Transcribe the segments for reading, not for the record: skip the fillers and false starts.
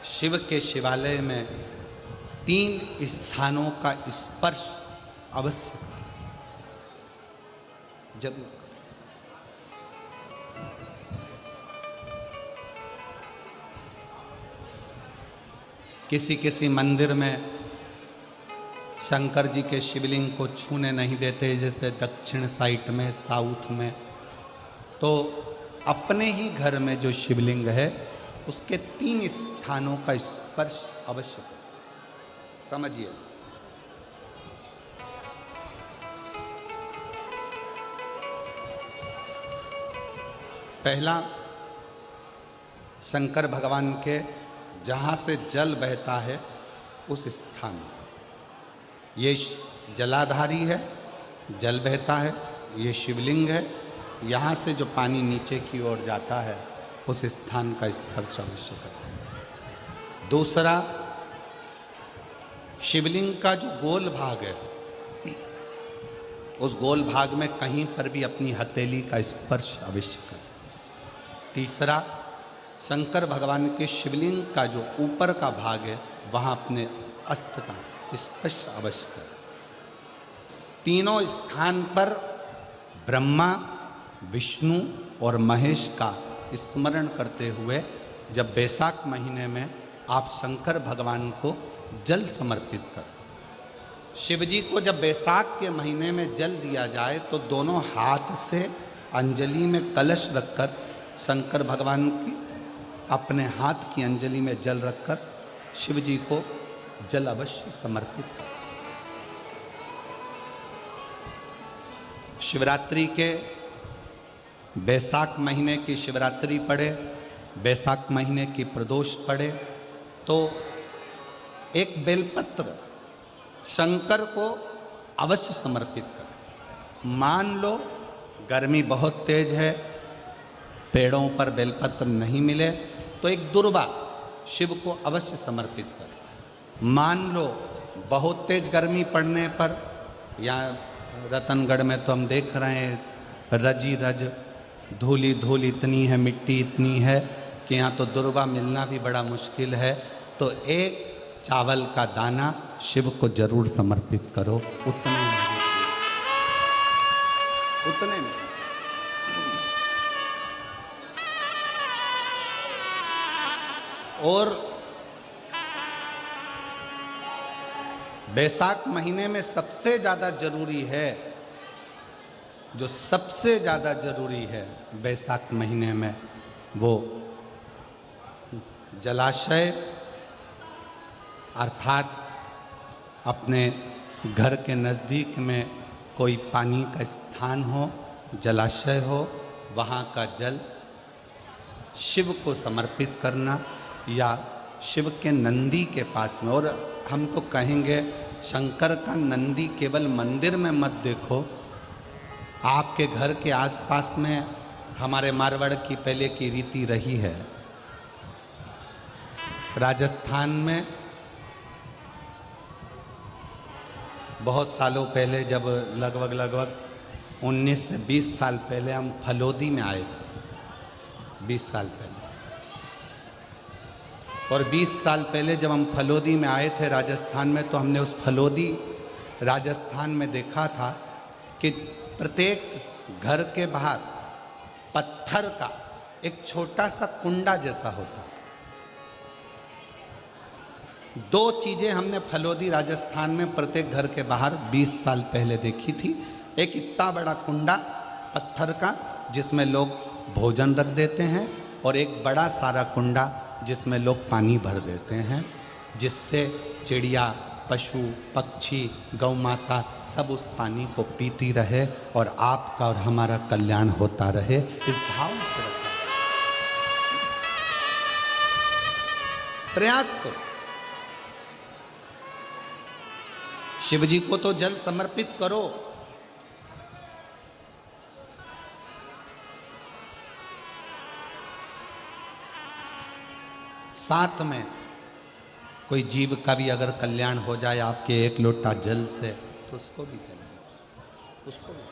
शिव के शिवालय में 3 स्थानों का स्पर्श अवश्य जरूर। किसी किसी मंदिर में शंकर जी के शिवलिंग को छूने नहीं देते, जैसे दक्षिण साइड में, साउथ में। तो अपने ही घर में जो शिवलिंग है उसके 3 स्थानों का स्पर्श अवश्य करें। समझिए, पहला शंकर भगवान के जहाँ से जल बहता है उस स्थान, ये जलाधारी है, जल बहता है, ये शिवलिंग है, यहाँ से जो पानी नीचे की ओर जाता है उस स्थान का स्पर्श अवश्य करें। दूसरा, शिवलिंग का जो गोल भाग है उस गोल भाग में कहीं पर भी अपनी हथेली का स्पर्श अवश्य करें। तीसरा, शंकर भगवान के शिवलिंग का जो ऊपर का भाग है वहाँ अपने अस्त्र का स्पर्श अवश्य करें। तीनों स्थान पर ब्रह्मा, विष्णु और महेश का स्मरण करते हुए जब वैशाख महीने में आप शंकर भगवान को जल समर्पित करें। शिव जी को जब वैशाख के महीने में जल दिया जाए तो दोनों हाथ से अंजलि में कलश रखकर शंकर भगवान की अपने हाथ की अंजलि में जल रखकर शिव जी को जल अवश्य समर्पित करें। शिवरात्रि के वैशाख महीने की शिवरात्रि पड़े, वैशाख महीने की प्रदोष पड़े तो एक बेलपत्र शंकर को अवश्य समर्पित करें। मान लो गर्मी बहुत तेज है, पेड़ों पर बेलपत्र नहीं मिले तो एक दुर्वा शिव को अवश्य समर्पित करें। मान लो बहुत तेज गर्मी पड़ने पर, या रतनगढ़ में तो हम देख रहे हैं रजी रज, धूली धूल इतनी है, मिट्टी इतनी है कि यहाँ तो दुर्वा मिलना भी बड़ा मुश्किल है, तो एक चावल का दाना शिव को जरूर समर्पित करो। उतने में और वैशाख महीने में सबसे ज़्यादा जरूरी है, जो सबसे ज़्यादा जरूरी है वैशाख महीने में, वो जलाशय अर्थात अपने घर के नज़दीक में कोई पानी का स्थान हो, जलाशय हो, वहाँ का जल शिव को समर्पित करना, या शिव के नंदी के पास में। और हम तो कहेंगे शंकर का नंदी केवल मंदिर में मत देखो, आपके घर के आसपास में हमारे मारवाड़ की पहले की रीति रही है। राजस्थान में बहुत सालों पहले, जब लगभग 19 से 20 साल पहले हम फलोदी में आए थे, 20 साल पहले, और 20 साल पहले जब हम फलोदी में आए थे राजस्थान में, तो हमने उस फलोदी राजस्थान में देखा था कि प्रत्येक घर के बाहर पत्थर का एक छोटा सा कुंडा जैसा होता। 2 चीज़ें हमने फलोदी राजस्थान में प्रत्येक घर के बाहर 20 साल पहले देखी थी। एक इतना बड़ा कुंडा पत्थर का जिसमें लोग भोजन रख देते हैं, और एक बड़ा सारा कुंडा जिसमें लोग पानी भर देते हैं, जिससे चिड़िया, पशु, पक्षी, गौ माता सब उस पानी को पीती रहे और आपका और हमारा कल्याण होता रहे। इस भाव से रखा प्रयास करो। शिव जी को तो जल समर्पित करो, साथ में कोई जीव का भी अगर कल्याण हो जाए आपके एक लोटा जल से, तो उसको भी जल दीजिए, उसको भी।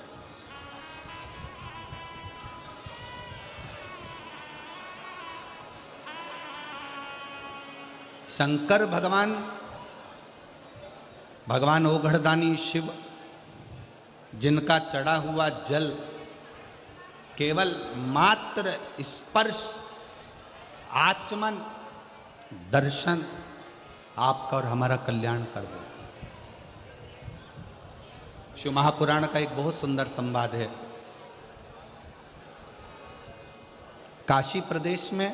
शंकर भगवान, भगवान ओघड़दानी शिव, जिनका चढ़ा हुआ जल केवल मात्र स्पर्श, आचमन, दर्शन आपका और हमारा कल्याण कर देता। शिव महापुराण का एक बहुत सुंदर संवाद है। काशी प्रदेश में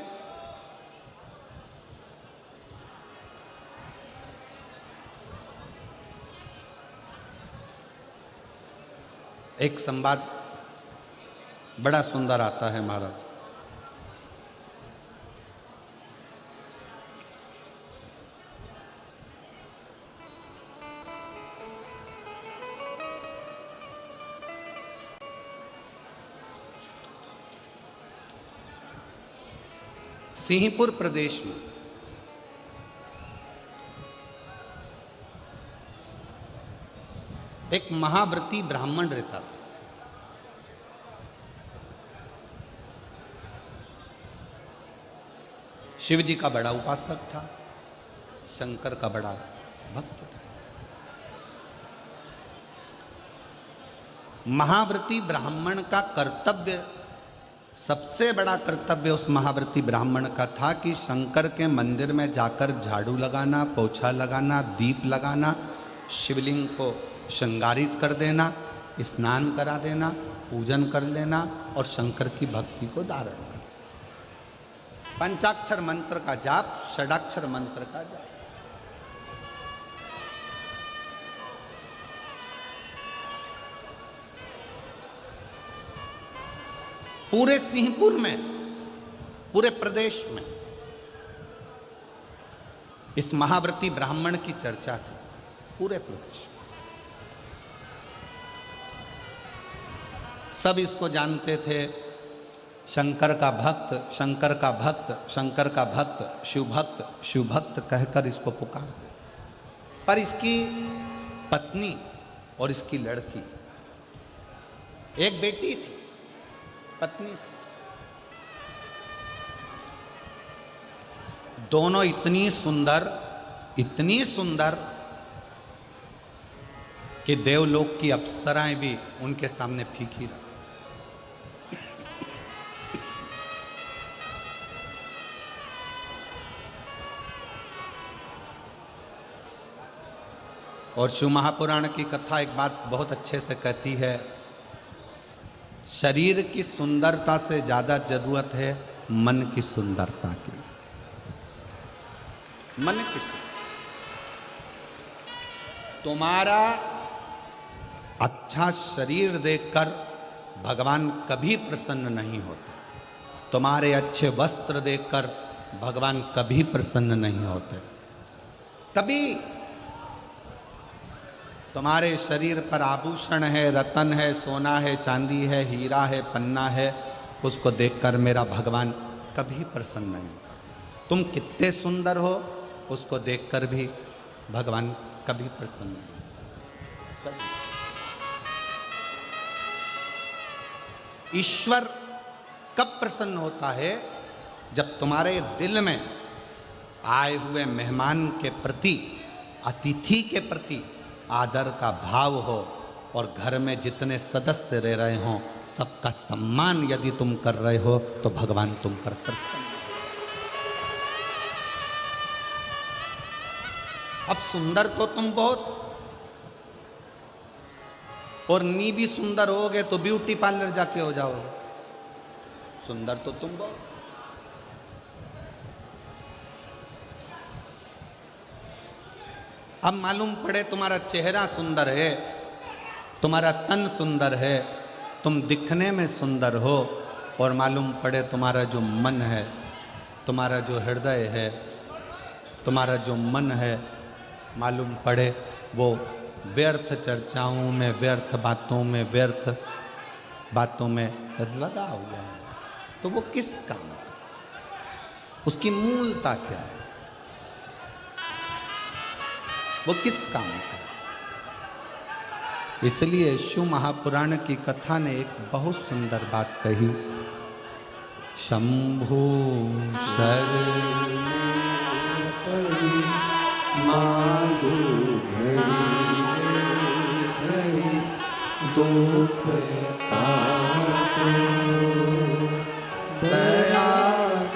एक संवाद बड़ा सुंदर आता है महाराज। सिंहपुर प्रदेश में एक महाव्रती ब्राह्मण रहता था। शिव जी का बड़ा उपासक था, शंकर का बड़ा भक्त था। महाव्रती ब्राह्मण का कर्तव्य, सबसे बड़ा कर्तव्य उस महाव्रती ब्राह्मण का था कि शंकर के मंदिर में जाकर झाड़ू लगाना, पोछा लगाना, दीप लगाना, शिवलिंग को श्रृंगारित कर देना, स्नान करा देना, पूजन कर लेना और शंकर की भक्ति को धारण करना। पंचाक्षर मंत्र का जाप, षडाक्षर मंत्र का जाप। पूरे सिंहपुर में, पूरे प्रदेश में इस महाव्रती ब्राह्मण की चर्चा थी, पूरे प्रदेश में। सब इसको जानते थे, शंकर का भक्त, शंकर का भक्त, शंकर का भक्त, शिव भक्त, शिव भक्त कहकर इसको पुकारते। पर इसकी पत्नी और इसकी लड़की, एक बेटी थी, पत्नी, दोनों इतनी सुंदर कि देवलोक की अप्सराएं भी उनके सामने फीकी रही। और शिव महापुराण की कथा एक बात बहुत अच्छे से कहती है, शरीर की सुंदरता से ज्यादा जरूरत है मन की सुंदरता की। मन की, तुम्हारा अच्छा शरीर देखकर भगवान कभी प्रसन्न नहीं होते, तुम्हारे अच्छे वस्त्र देखकर भगवान कभी प्रसन्न नहीं होते। कभी तुम्हारे शरीर पर आभूषण है, रतन है, सोना है, चांदी है, हीरा है, पन्ना है, उसको देखकर मेरा भगवान कभी प्रसन्न नहीं होता। तुम कितने सुंदर हो उसको देखकर भी भगवान कभी प्रसन्न नहीं होता। ईश्वर कब प्रसन्न होता है? जब तुम्हारे दिल में आए हुए मेहमान के प्रति, अतिथि के प्रति आदर का भाव हो और घर में जितने सदस्य रह रहे हों सबका सम्मान यदि तुम कर रहे हो तो भगवान तुम पर प्रसन्न। अब सुंदर तो तुम बहुत, और नी भी सुंदर होगे तो ब्यूटी पार्लर जाके हो जाओगे। सुंदर तो तुम बहुत, अब मालूम पड़े तुम्हारा चेहरा सुंदर है, तुम्हारा तन सुंदर है, तुम दिखने में सुंदर हो, और मालूम पड़े तुम्हारा जो मन है, तुम्हारा जो हृदय है, तुम्हारा जो मन है, मालूम पड़े वो व्यर्थ चर्चाओं में, व्यर्थ बातों में, व्यर्थ बातों में लगा हुआ है, तो वो किस काम का? उसकी मूलता क्या है? वो किस काम का? इसलिए शिव महापुराण की कथा ने एक बहुत सुंदर बात कही, शंभो शरण दुख काटो दया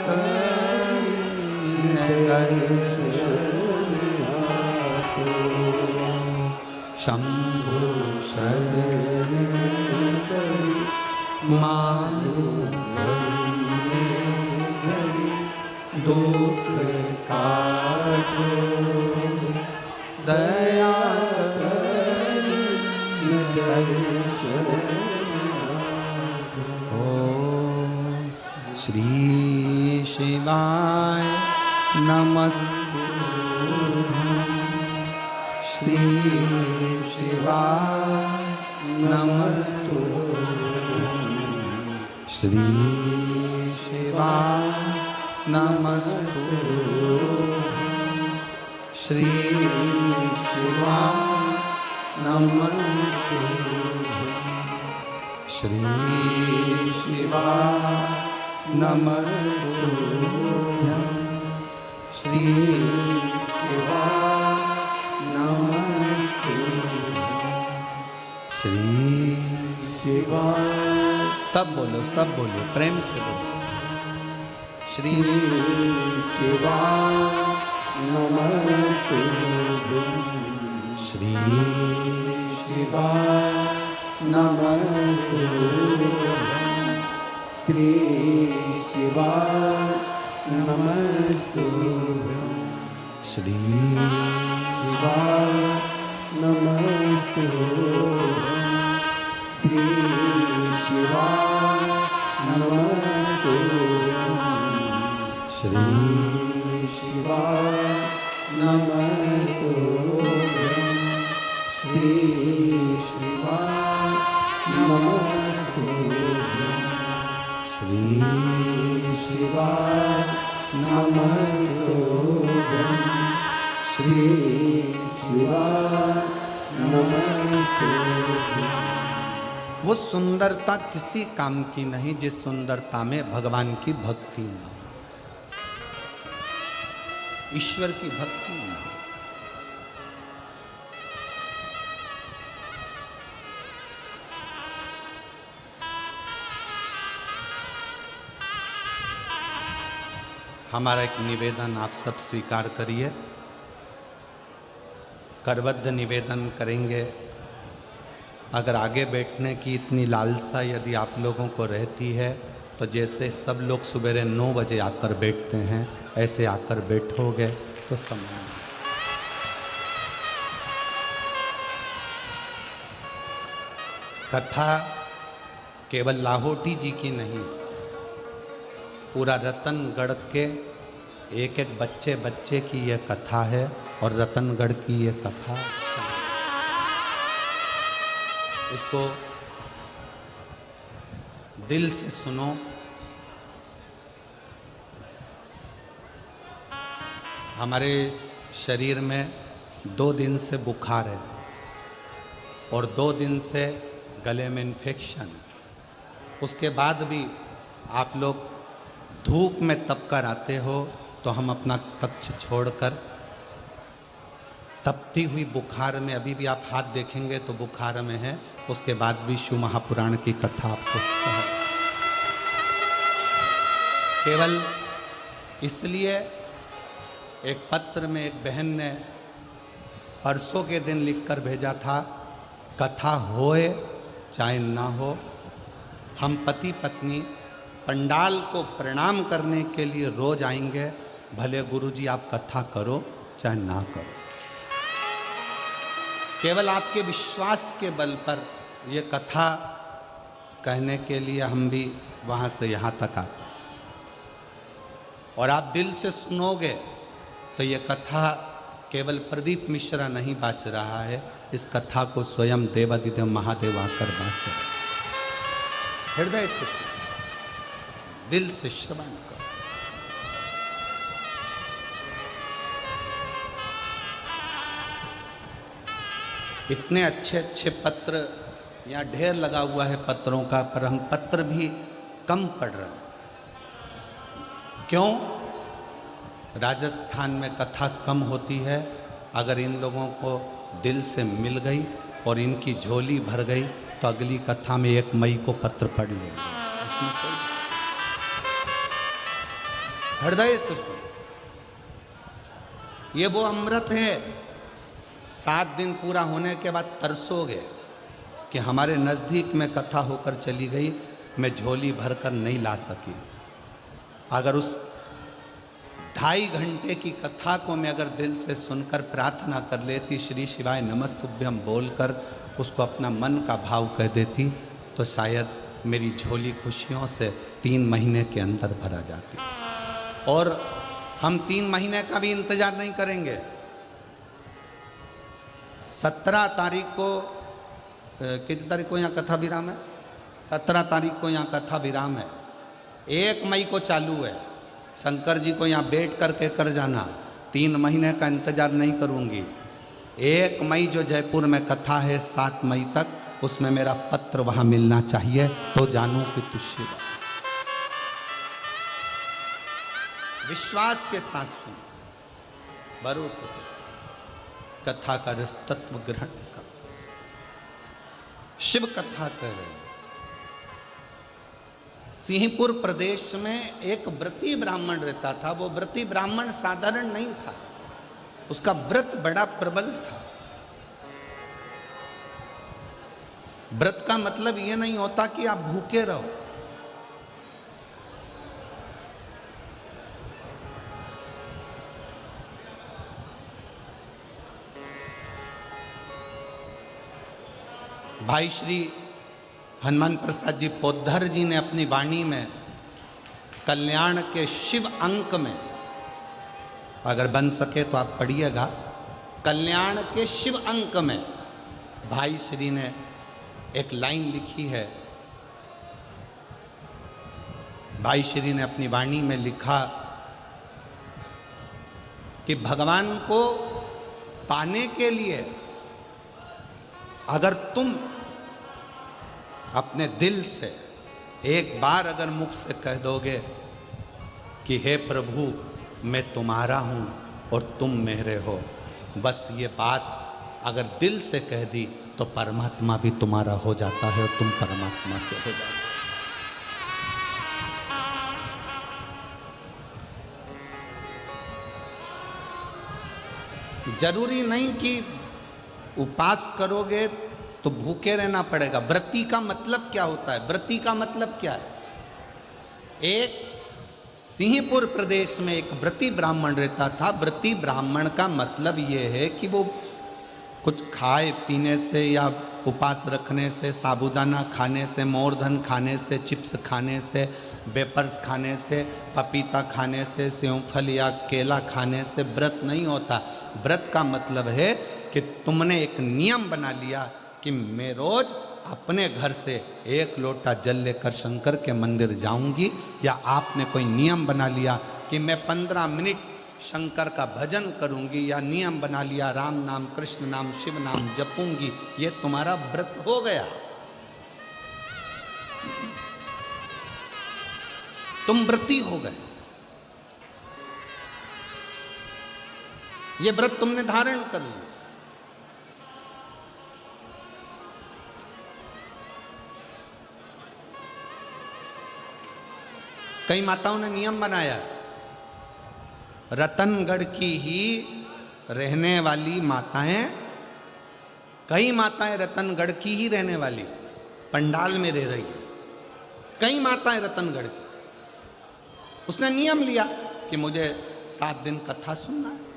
करीने दर्शन आपो शंभु शरण मानो दुख काटो दया ओम श्री शिवाय नमस्तुभ्यं श्री शिवाय नमस्तुभ्यं श्री शिवाय नमस्तुभ्यं श्री शिवाय नमस्तुभ्यं श्री शिवाय नमस्तुभ्यं श्री शिवाय नमस्तुभ्यं श्री शिवाय सब बोलो प्रेम से बोलो श्री शिवाय नमस्तुभ्यं श्री शिवाय नमस्तुभ्यं श्री शिवाय नमस्तुभ्यं श्री शिवाय नमस्तुभ्यं श्री शिवाय नमस्तुभ्यं श्री शिवाय नमस्तुभ्यं श्री शिवाय नमस्तुभ्यं श्री शिवाय नमस्तुभ्यं श्री शिवाय नमस्तुभ्यं। वो सुंदरता किसी काम की नहीं जिस सुंदरता में भगवान की भक्ति न हो, ईश्वर की भक्ति न हो। हमारा एक निवेदन आप सब स्वीकार करिए, करबद्ध निवेदन करेंगे। अगर आगे बैठने की इतनी लालसा यदि आप लोगों को रहती है तो जैसे सब लोग सवेरे 9 बजे आकर बैठते हैं ऐसे आकर बैठोगे तो समय कथा केवल लाहौटी जी की नहीं, पूरा रतनगढ़ के एक एक बच्चे बच्चे की यह कथा है और रतनगढ़ की यह कथा इसको दिल से सुनो। हमारे शरीर में 2 दिन से बुखार है और 2 दिन से गले में इन्फेक्शन है। उसके बाद भी आप लोग धूप में तप कर आते हो तो हम अपना कक्ष छोड़कर तपती हुई बुखार में, अभी भी आप हाथ देखेंगे तो बुखार में है, उसके बाद भी शिव महापुराण की कथा आपको केवल इसलिए एक पत्र में एक बहन ने परसों के दिन लिखकर भेजा था, कथा होए चाहे ना हो, हम पति पत्नी पंडाल को प्रणाम करने के लिए रोज आएंगे, भले गुरुजी आप कथा करो चाहे ना करो। केवल आपके विश्वास के बल पर ये कथा कहने के लिए हम भी वहाँ से यहाँ तक आते, और आप दिल से सुनोगे तो ये कथा केवल प्रदीप मिश्रा नहीं बाच रहा है, इस कथा को स्वयं देवादिदेव महादेव आकर बाच रहे। हृदय से सुनो, दिल से श्रवण करो। इतने अच्छे अच्छे पत्र यहाँ ढेर लगा हुआ है पत्रों का, पर हम पत्र भी कम पढ़ रहे हैं। क्यों? राजस्थान में कथा कम होती है अगर इन लोगों को दिल से मिल गई और इनकी झोली भर गई तो अगली कथा में 1 मई को पत्र पढ़ लेंगे। इसमें कोई हृदय से सुन, ये वो अमृत है। 7 दिन पूरा होने के बाद तरसोगे कि हमारे नज़दीक में कथा होकर चली गई, मैं झोली भरकर नहीं ला सकी। अगर उस 2.5 घंटे की कथा को मैं अगर दिल से सुनकर प्रार्थना कर लेती, श्री शिवाय नमस्तुभ्यम बोलकर उसको अपना मन का भाव कह देती, तो शायद मेरी झोली खुशियों से 3 महीने के अंदर भरा जाती। और हम 3 महीने का भी इंतजार नहीं करेंगे। 17 तारीख को, कितनी तारीख को यहाँ कथा विराम है? 17 तारीख को यहाँ कथा विराम है। 1 मई को चालू है। शंकर जी को यहाँ बैठ करके कर जाना। 3 महीने का इंतजार नहीं करूँगी। 1 मई जो जयपुर में कथा है 7 मई तक, उसमें मेरा पत्र वहाँ मिलना चाहिए, तो जानूँ कि तू शिव। विश्वास के साथ सुन, भरोसे के साथ कथा का रस तत्व ग्रहण कर। शिव कथा कह रहे हैं। सिंहपुर प्रदेश में एक व्रती ब्राह्मण रहता था। वो व्रती ब्राह्मण साधारण नहीं था, उसका व्रत बड़ा प्रबल था। व्रत का मतलब ये नहीं होता कि आप भूखे रहो। भाई श्री हनुमान प्रसाद जी पोद्धर जी ने अपनी वाणी में कल्याण के शिव अंक में, अगर बन सके तो आप पढ़िएगा, कल्याण के शिव अंक में भाई श्री ने एक लाइन लिखी है। भाई श्री ने अपनी वाणी में लिखा कि भगवान को पाने के लिए अगर तुम अपने दिल से एक बार अगर मुख से कह दोगे कि हे प्रभु मैं तुम्हारा हूँ और तुम मेरे हो, बस ये बात अगर दिल से कह दी तो परमात्मा भी तुम्हारा हो जाता है और तुम परमात्मा के हो जाते हो। जरूरी नहीं कि उपास करोगे तो भूखे रहना पड़ेगा। व्रती का मतलब क्या होता है? व्रती का मतलब क्या है? एक सिंहपुर प्रदेश में एक व्रती ब्राह्मण रहता था। व्रती ब्राह्मण का मतलब ये है कि वो कुछ खाए पीने से या उपास रखने से, साबूदाना खाने से, मोरधन खाने से, चिप्स खाने से, वेपर्स खाने से, पपीता खाने से, सेवफल या केला खाने से व्रत नहीं होता। व्रत का मतलब है कि तुमने एक नियम बना लिया कि मैं रोज अपने घर से 1 लोटा जल लेकर शंकर के मंदिर जाऊंगी, या आपने कोई नियम बना लिया कि मैं 15 मिनट शंकर का भजन करूंगी, या नियम बना लिया राम नाम, कृष्ण नाम, शिव नाम जपूंगी, ये तुम्हारा व्रत हो गया। तुम व्रती हो गए। ये व्रत तुमने धारण कर लिया। कई माताओं ने नियम बनाया, रतनगढ़ की ही रहने वाली माताएं, कई माताएं रतनगढ़ की ही रहने वाली पंडाल में रह रही है, कई माताएं रतनगढ़ की। उसने नियम लिया कि मुझे 7 दिन कथा सुनना है।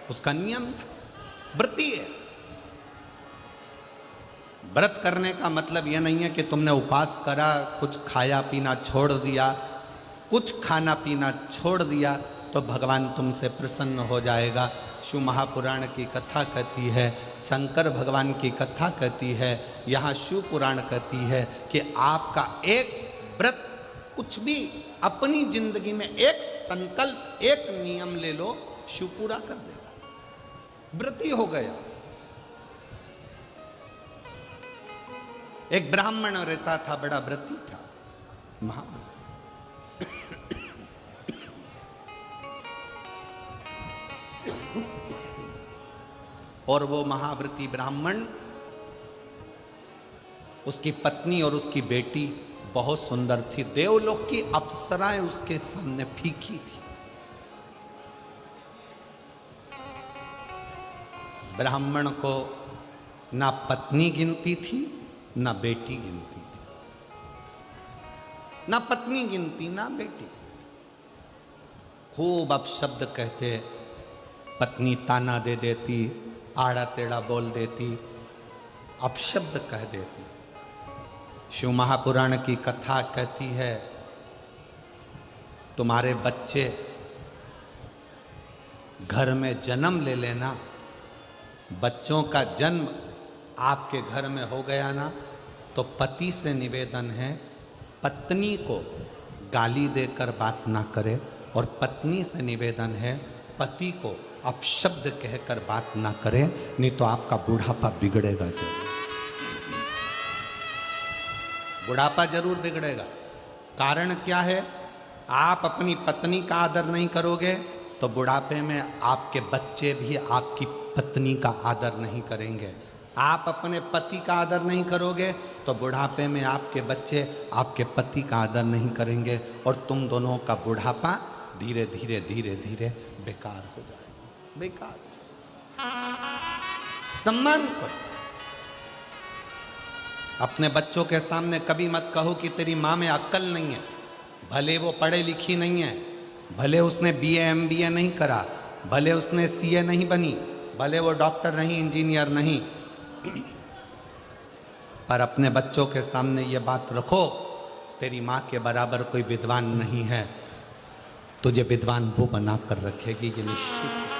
उसका नियम था, व्रती है। व्रत करने का मतलब यह नहीं है कि तुमने उपास करा, कुछ खाया पीना छोड़ दिया, कुछ खाना पीना छोड़ दिया तो भगवान तुमसे प्रसन्न हो जाएगा। शिव महापुराण की कथा कहती है, शंकर भगवान की कथा कहती है, यहाँ शिव पुराण कहती है कि आपका एक व्रत, कुछ भी अपनी जिंदगी में एक संकल्प, एक नियम ले लो, शिव पूरा कर देगा। व्रती हो गया। एक ब्राह्मण रहता था, बड़ा व्रती था, महाव्रती। और वो महाव्रती ब्राह्मण, उसकी पत्नी और उसकी बेटी बहुत सुंदर थी। देवलोक की अप्सराएं उसके सामने फीकी थी। ब्राह्मण को ना पत्नी गिनती थी, ना बेटी गिनती थी। ना पत्नी गिनती, ना बेटी गिनती। खूब अपशब्द कहते, पत्नी ताना दे देती, आड़ा टेढ़ा बोल देती, अपशब्द कह देती। शिव महापुराण की कथा कहती है, तुम्हारे बच्चे घर में जन्म ले लेना, बच्चों का जन्म आपके घर में हो गया ना, तो पति से निवेदन है, पत्नी को गाली देकर बात ना करे, और पत्नी से निवेदन है, पति को अपशब्द कहकर बात ना करे, नहीं तो आपका बुढ़ापा बिगड़ेगा जरूर। बुढ़ापा जरूर बिगड़ेगा। कारण क्या है? आप अपनी पत्नी का आदर नहीं करोगे तो बुढ़ापे में आपके बच्चे भी आपकी पत्नी का आदर नहीं करेंगे। आप अपने पति का आदर नहीं करोगे तो बुढ़ापे में आपके बच्चे आपके पति का आदर नहीं करेंगे, और तुम दोनों का बुढ़ापा धीरे धीरे धीरे धीरे बेकार हो जाएगा। बेकार। सम्मान करो। अपने बच्चों के सामने कभी मत कहो कि तेरी माँ में अक्ल नहीं है। भले वो पढ़े लिखी नहीं है, भले उसने बीए एमबीए नहीं करा, भले उसने सीए नहीं बनी, भले वो डॉक्टर नहीं, इंजीनियर नहीं, पर अपने बच्चों के सामने ये बात रखो, तेरी माँ के बराबर कोई विद्वान नहीं है, तुझे विद्वान वो बना कर रखेगी, ये निश्चित है।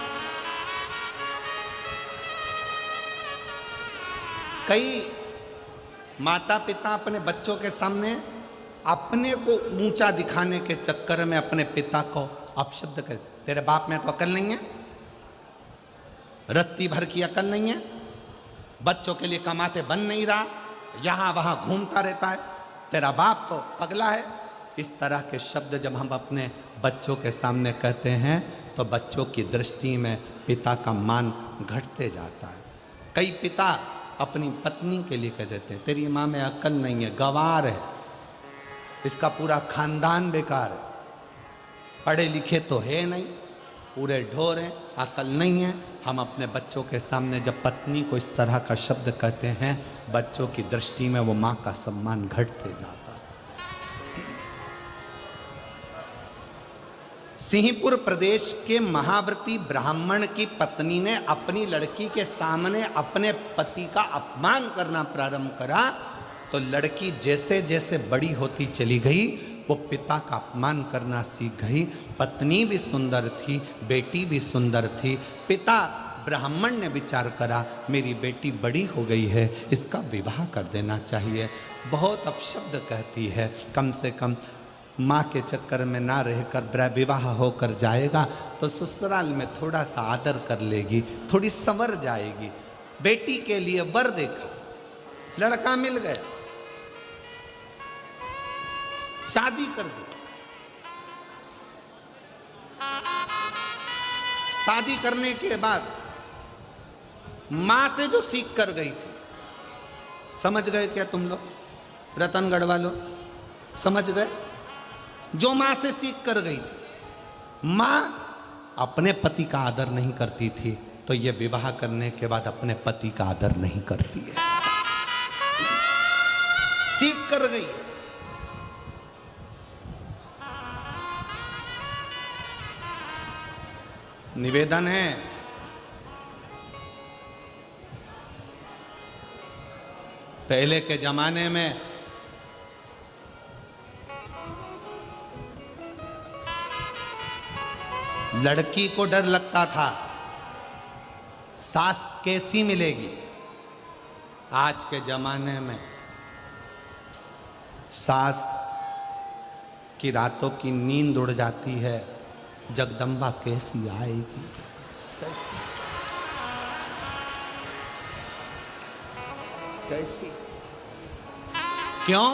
कई माता पिता अपने बच्चों के सामने अपने को ऊंचा दिखाने के चक्कर में अपने पिता को अपशब्द कर, तेरे बाप में तो अकल नहीं है, रत्ती भर की अकल नहीं है, बच्चों के लिए कमाते बन नहीं रहा, यहां वहां घूमता रहता है, तेरा बाप तो पगला है। इस तरह के शब्द जब हम अपने बच्चों के सामने कहते हैं तो बच्चों की दृष्टि में पिता का मान घटते जाता है। कई पिता अपनी पत्नी के लिए कह देते हैं, तेरी माँ में अकल नहीं है, गंवार है, इसका पूरा खानदान बेकार है, पढ़े लिखे तो है नहीं, पूरे ढोर हैं, अकल नहीं है। हम अपने बच्चों के सामने जब पत्नी को इस तरह का शब्द कहते हैं, बच्चों की दृष्टि में वो माँ का सम्मान घटते जाता है। सिंहपुर प्रदेश के महाव्रती ब्राह्मण की पत्नी ने अपनी लड़की के सामने अपने पति का अपमान करना प्रारंभ करा, तो लड़की जैसे जैसे बड़ी होती चली गई वो पिता का अपमान करना सीख गई। पत्नी भी सुंदर थी, बेटी भी सुंदर थी। पिता ब्राह्मण ने विचार करा, मेरी बेटी बड़ी हो गई है, इसका विवाह कर देना चाहिए। बहुत अपशब्द कहती है, कम से कम माँ के चक्कर में ना रहकर विवाह होकर जाएगा तो ससुराल में थोड़ा सा आदर कर लेगी, थोड़ी संवर जाएगी। बेटी के लिए वर देखा, लड़का मिल गया, शादी कर दी। शादी करने के बाद मां से जो सीख कर गई थी, समझ गए क्या तुम लोग, रतनगढ़ वालों? समझ गए? जो मां से सीख कर गई थी, मां अपने पति का आदर नहीं करती थी, तो ये विवाह करने के बाद अपने पति का आदर नहीं करती है। सीख कर गई। निवेदन है, पहले के जमाने में लड़की को डर लगता था सास कैसी मिलेगी। आज के जमाने में सास की रातों की नींद उड़ जाती है, जगदम्बा कैसी आएगी, कैसी कैसी। क्यों?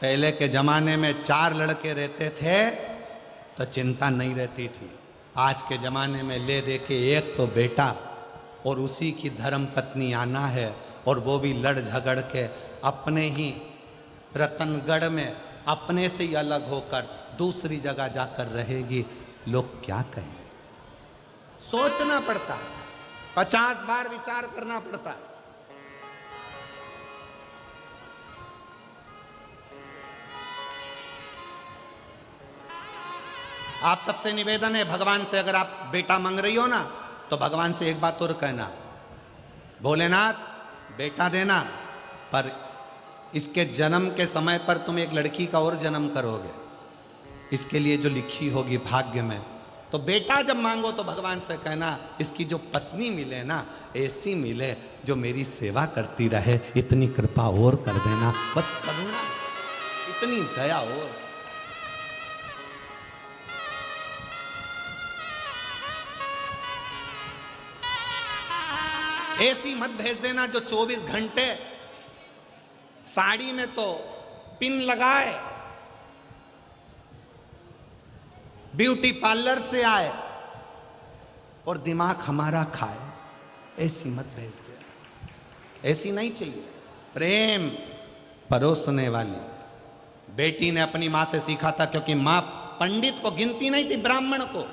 पहले के जमाने में 4 लड़के रहते थे तो चिंता नहीं रहती थी। आज के जमाने में ले दे के एक तो बेटा और उसी की धर्म पत्नी आना है, और वो भी लड़ झगड़ के अपने ही रतनगढ़ में अपने से ही अलग होकर दूसरी जगह जाकर रहेगी। लोग क्या कहें? सोचना पड़ता है, 50 बार विचार करना पड़ता है। आप सबसे निवेदन है, भगवान से अगर आप बेटा मांग रही हो ना, तो भगवान से एक बात और कहना, भोलेनाथ बेटा देना, पर इसके जन्म के समय पर तुम एक लड़की का और जन्म करोगे, इसके लिए जो लिखी होगी भाग्य में। तो बेटा जब मांगो तो भगवान से कहना, इसकी जो पत्नी मिले ना, ऐसी मिले जो मेरी सेवा करती रहे, इतनी कृपा और कर देना। बस करुणा, इतनी दया और। ऐसी मत भेज देना जो 24 घंटे साड़ी में तो पिन लगाए, ब्यूटी पार्लर से आए और दिमाग हमारा खाए। ऐसी मत भेज दे, ऐसी नहीं चाहिए। प्रेम परोसने वाली। बेटी ने अपनी माँ से सीखा था, क्योंकि माँ पंडित को गिनती नहीं थी, ब्राह्मण को,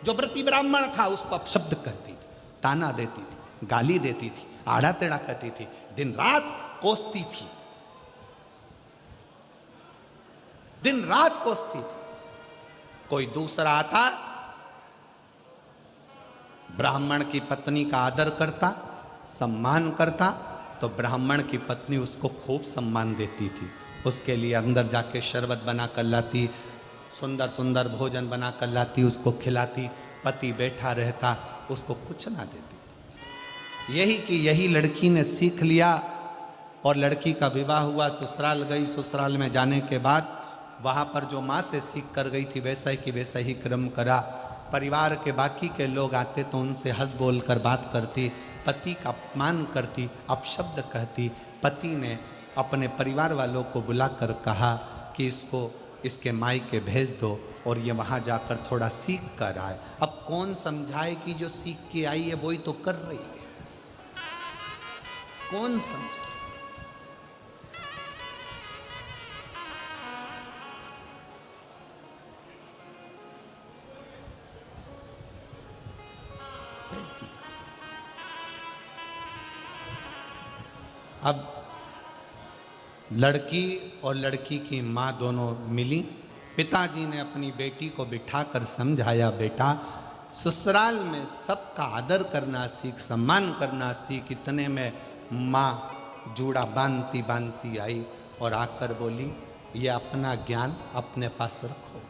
जो व्रती ब्राह्मण था उसको अपशब्द कहती थी, ताना देती थी, गाली देती थी, आड़ा टेढ़ा कहती थी, दिन रात कोसती थी, दिन रात कोसती थी। कोई दूसरा आता, ब्राह्मण की पत्नी का आदर करता, सम्मान करता, तो ब्राह्मण की पत्नी उसको खूब सम्मान देती थी। उसके लिए अंदर जाके शरबत बना कर लाती, सुंदर सुंदर भोजन बना कर लाती, उसको खिलाती। पति बैठा रहता, उसको कुछ ना देती। यही कि यही लड़की ने सीख लिया, और लड़की का विवाह हुआ, ससुराल गई। ससुराल में जाने के बाद वहाँ पर जो माँ से सीख कर गई थी वैसा ही कि वैसा ही क्रम करा। परिवार के बाकी के लोग आते तो उनसे हंस बोल कर बात करती, पति का अपमान करती, अपशब्द कहती। पति ने अपने परिवार वालों को बुलाकर कहा कि इसको इसके मायके भेज दो, और ये वहाँ जाकर थोड़ा सीख कर आए। अब कौन समझाए कि जो सीख के आई है वही तो कर रही है, कौन समझे? अब लड़की और लड़की की माँ दोनों मिली। पिताजी ने अपनी बेटी को बिठाकर समझाया, बेटा ससुराल में सबका आदर करना सीख, सम्मान करना सीख। इतने में माँ जूड़ा बांधती बांधती आई और आकर बोली, ये अपना ज्ञान अपने पास रखो।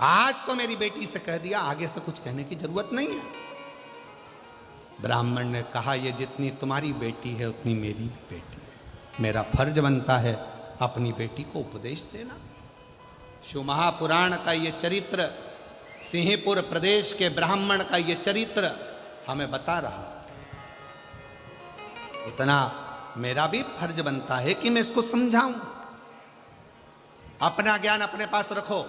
आज तो मेरी बेटी से कह दिया, आगे से कुछ कहने की जरूरत नहीं है। ब्राह्मण ने कहा, ये जितनी तुम्हारी बेटी है उतनी मेरी भी बेटी है, मेरा फर्ज बनता है अपनी बेटी को उपदेश देना। शिव महापुराण का ये चरित्र, सिंहपुर प्रदेश के ब्राह्मण का ये चरित्र हमें बता रहा, उतना मेरा भी फर्ज बनता है कि मैं इसको समझाऊं। अपना ज्ञान अपने पास रखो,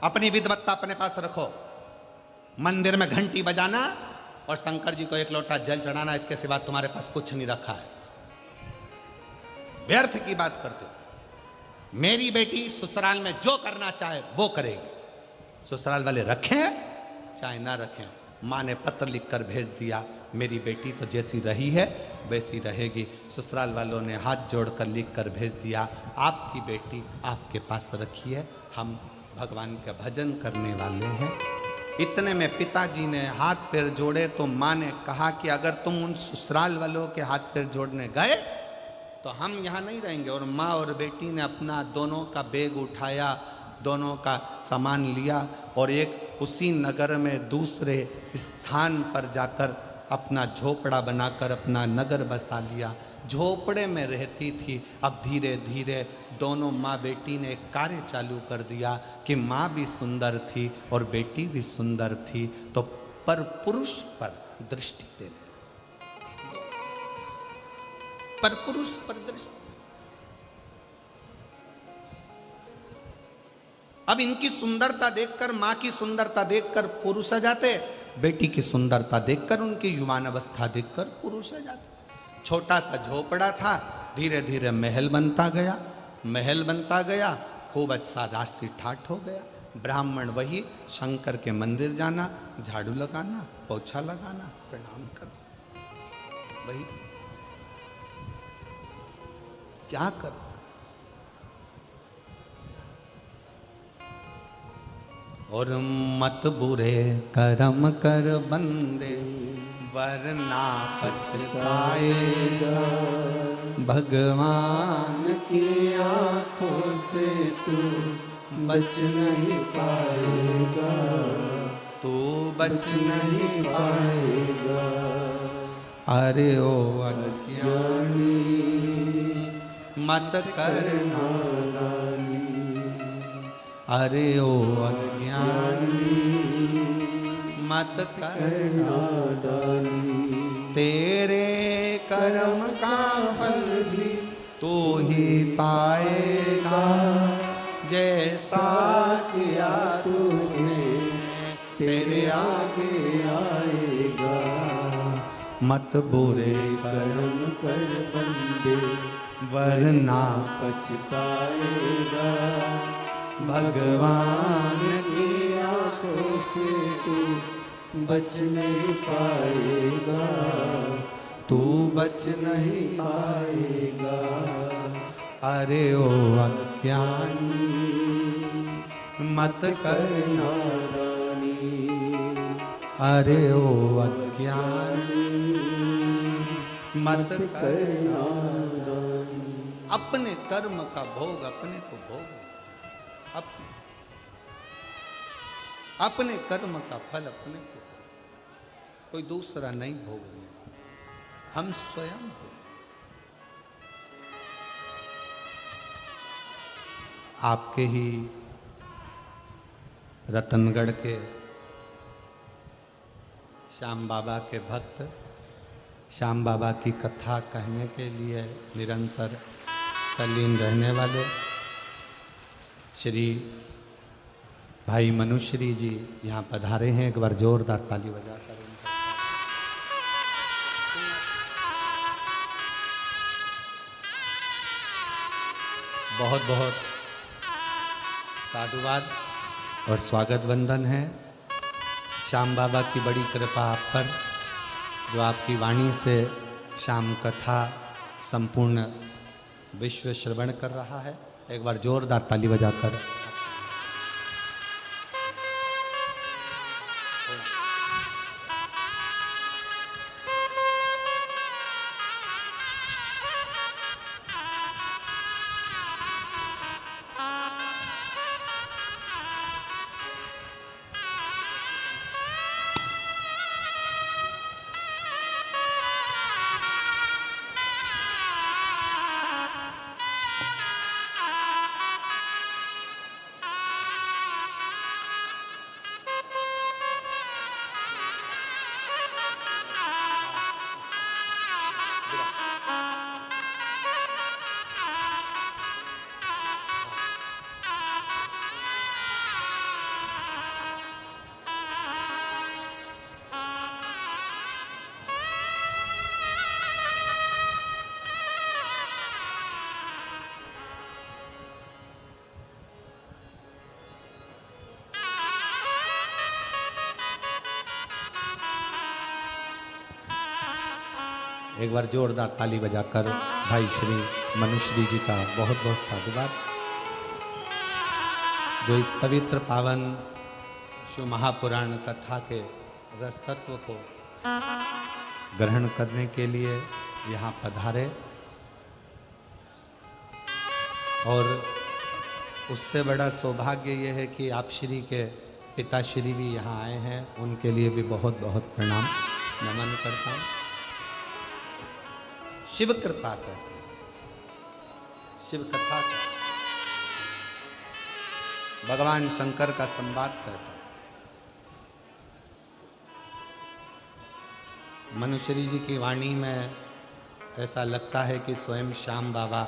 अपनी विद्वत्ता अपने पास रखो। मंदिर में घंटी बजाना और शंकर जी को एक लोटा जल चढ़ाना, इसके सिवा तुम्हारे पास कुछ नहीं रखा है। व्यर्थ की बात करते हो। मेरी बेटी ससुराल में जो करना चाहे वो करेगी। ससुराल वाले रखें चाहे ना रखें, माँ ने पत्र लिखकर भेज दिया, मेरी बेटी तो जैसी रही है वैसी रहेगी। ससुराल वालों ने हाथ जोड़कर लिखकर भेज दिया, आपकी बेटी आपके पास रखिए, हम भगवान का भजन करने वाले हैं। इतने में पिताजी ने हाथ पैर जोड़े तो माँ ने कहा कि अगर तुम उन ससुराल वालों के हाथ पैर जोड़ने गए तो हम यहाँ नहीं रहेंगे। और माँ और बेटी ने अपना दोनों का बैग उठाया, दोनों का सामान लिया और एक उसी नगर में दूसरे स्थान पर जाकर अपना झोपड़ा बनाकर अपना नगर बसा लिया। झोपड़े में रहती थी। अब धीरे धीरे दोनों माँ बेटी ने एक कार्य चालू कर दिया कि माँ भी सुंदर थी और बेटी भी सुंदर थी, तो पर पुरुष पर दृष्टि देने। पर पुरुष परदृष्टि। अब इनकी सुंदरता देखकर, मां की सुंदरता देखकर पुरुष आ जाते, बेटी की सुंदरता देखकर, उनकी युवान अवस्था देखकर पुरुष आ जाते। छोटा सा झोपड़ा था, धीरे धीरे महल बनता गया, महल बनता गया, खूब अच्छा राशि ठाठ हो गया। ब्राह्मण वही शंकर के मंदिर जाना, झाड़ू लगाना, पोछा लगाना, प्रणाम करना, वही क्या करता। और मत बुरे कर्म कर बंदे, वरना पछताएगा, भगवान की आंखों से तू बच नहीं पाएगा, तू बच नहीं पाएगा। अरे ओ अज्ञानी मत कर नादानी, अरे ओ अज्ञानी मत कर नादानी, तेरे कर्म का फल भी तू ही पाएगा, जैसा किया तूने तेरे आगे आएगा। मत बुरे कर्म कर बंदे, वरना पछताएगा, भगवान की आंखों से तू बच नहीं पाएगा, तू बच नहीं पाएगा। अरे ओ अज्ञानी मत कर नादानी, अरे ओ अज्ञानी मत कर नादानी। अपने कर्म का भोग अपने को भोग, अपने कर्म का फल अपने को, कोई दूसरा नहीं भोगने वाला, हम स्वयं हो। आपके ही रतनगढ़ के श्याम बाबा के भक्त, श्याम बाबा की कथा कहने के लिए निरंतर तल्लीन रहने वाले श्री भाई मनुश्री जी यहाँ पधारे हैं। एक बार जोरदार ताली बजाकर उनका बहुत बहुत साधुवाद और स्वागत वंदन है। श्याम बाबा की बड़ी कृपा आप पर, जो आपकी वाणी से श्याम कथा संपूर्ण विश्व श्रवण कर रहा है। एक बार जोरदार ताली बजाकर एक बार जोरदार ताली बजाकर भाई श्री मनुश्री जी का बहुत बहुत साधुवाद, जो इस पवित्र पावन शिव महापुराण कथा के रस तत्व को ग्रहण करने के लिए यहाँ पधारे। और उससे बड़ा सौभाग्य ये है कि आप श्री के पिताश्री भी यहाँ आए हैं, उनके लिए भी बहुत बहुत प्रणाम नमन करता हूँ। शिव कृपा कहते हैं, शिव कथा का, भगवान शंकर का संवाद कहते हैं। मनुश्री जी की वाणी में ऐसा लगता है कि स्वयं श्याम बाबा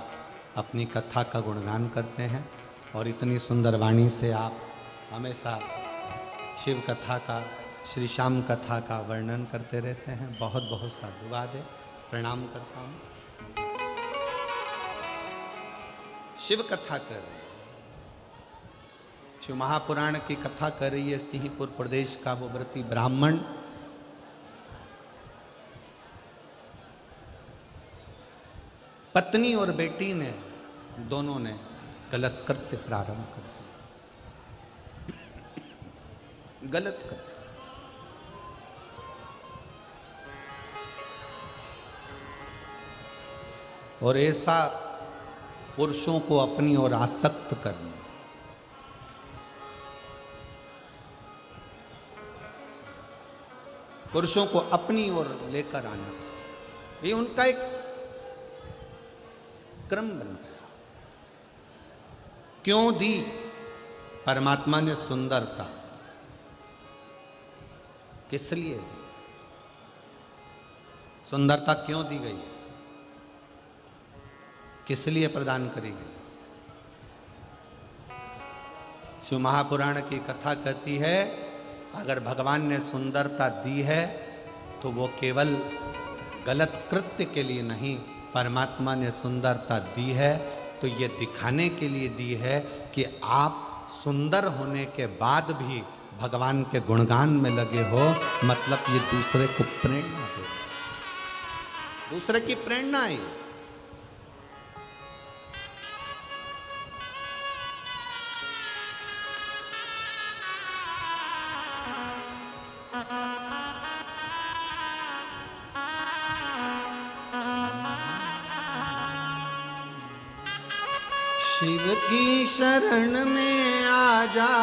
अपनी कथा का गुणगान करते हैं और इतनी सुंदर वाणी से आप हमेशा शिव कथा का, श्री श्याम कथा का वर्णन करते रहते हैं। बहुत बहुत साधुवाद है, प्रणाम करता हूँ। शिव कथा कर रही है, शिव महापुराण की कथा कर रही है सिंहपुर प्रदेश का वो व्रती ब्राह्मण। पत्नी और बेटी ने दोनों ने गलत कृत्य प्रारंभ कर दिया। गलत कृत्य, और ऐसा पुरुषों को अपनी ओर आसक्त करना, पुरुषों को अपनी ओर लेकर आना, ये उनका एक क्रम बन गया। क्यों दी परमात्मा ने सुंदरता? किस लिए दी? सुंदरता क्यों दी गई? किस लिए प्रदान करी गई? शिव महापुराण की कथा कहती है, अगर भगवान ने सुंदरता दी है तो वो केवल गलत कृत्य के लिए नहीं, परमात्मा ने सुंदरता दी है तो ये दिखाने के लिए दी है कि आप सुंदर होने के बाद भी भगवान के गुणगान में लगे हो। मतलब ये दूसरे को प्रेरणा दे, दूसरे की प्रेरणा है। शिव की शरण में आ जा,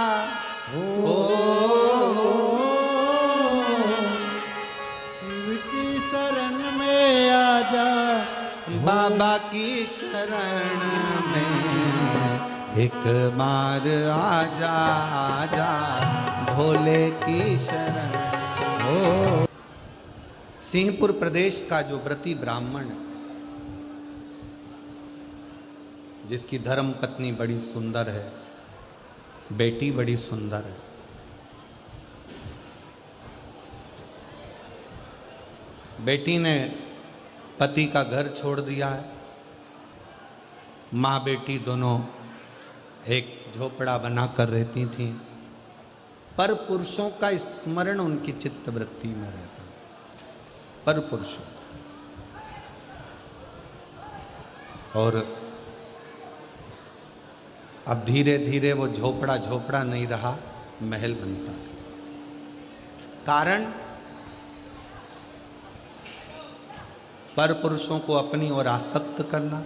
शिव की शरण में आ जा, बाबा की शरण में एक बार आ जा, भोले की शरण। सिंहपुर प्रदेश का जो व्रती ब्राह्मण है, जिसकी धर्म पत्नी बड़ी सुंदर है, बेटी बड़ी सुंदर है, बेटी ने पति का घर छोड़ दिया है। माँ बेटी दोनों एक झोपड़ा बनाकर रहती थीं, पर पुरुषों का स्मरण उनकी चित्तवृत्ति में रहता, पर पुरुषों। और अब धीरे धीरे वो झोपड़ा झोपड़ा नहीं रहा, महल बनता गया। कारण पर पुरुषों को अपनी ओर आसक्त करना,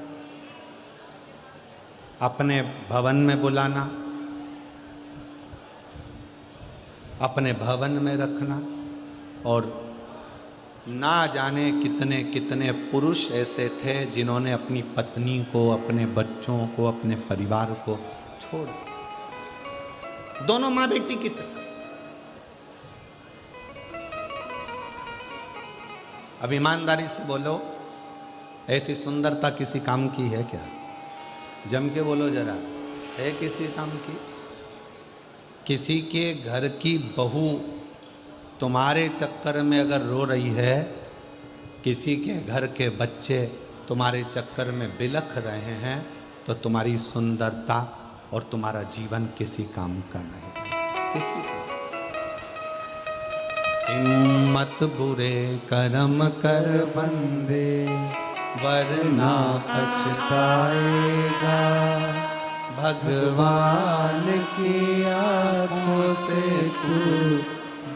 अपने भवन में बुलाना, अपने भवन में रखना, और ना जाने कितने कितने पुरुष ऐसे थे जिन्होंने अपनी पत्नी को, अपने बच्चों को, अपने परिवार को छोड़ दिया। दोनों माँ बेटी के चक्कर। अब ईमानदारी से बोलो, ऐसी सुंदरता किसी काम की है क्या? जम के बोलो जरा, है किसी काम की? किसी के घर की बहू तुम्हारे चक्कर में अगर रो रही है, किसी के घर के बच्चे तुम्हारे चक्कर में बिलख रहे हैं, तो तुम्हारी सुंदरता और तुम्हारा जीवन किसी काम का नहीं, किसी का। हिम्मत बुरे कर्म कर बंदे, वरना पछताएगा, भगवान की आँखों से तू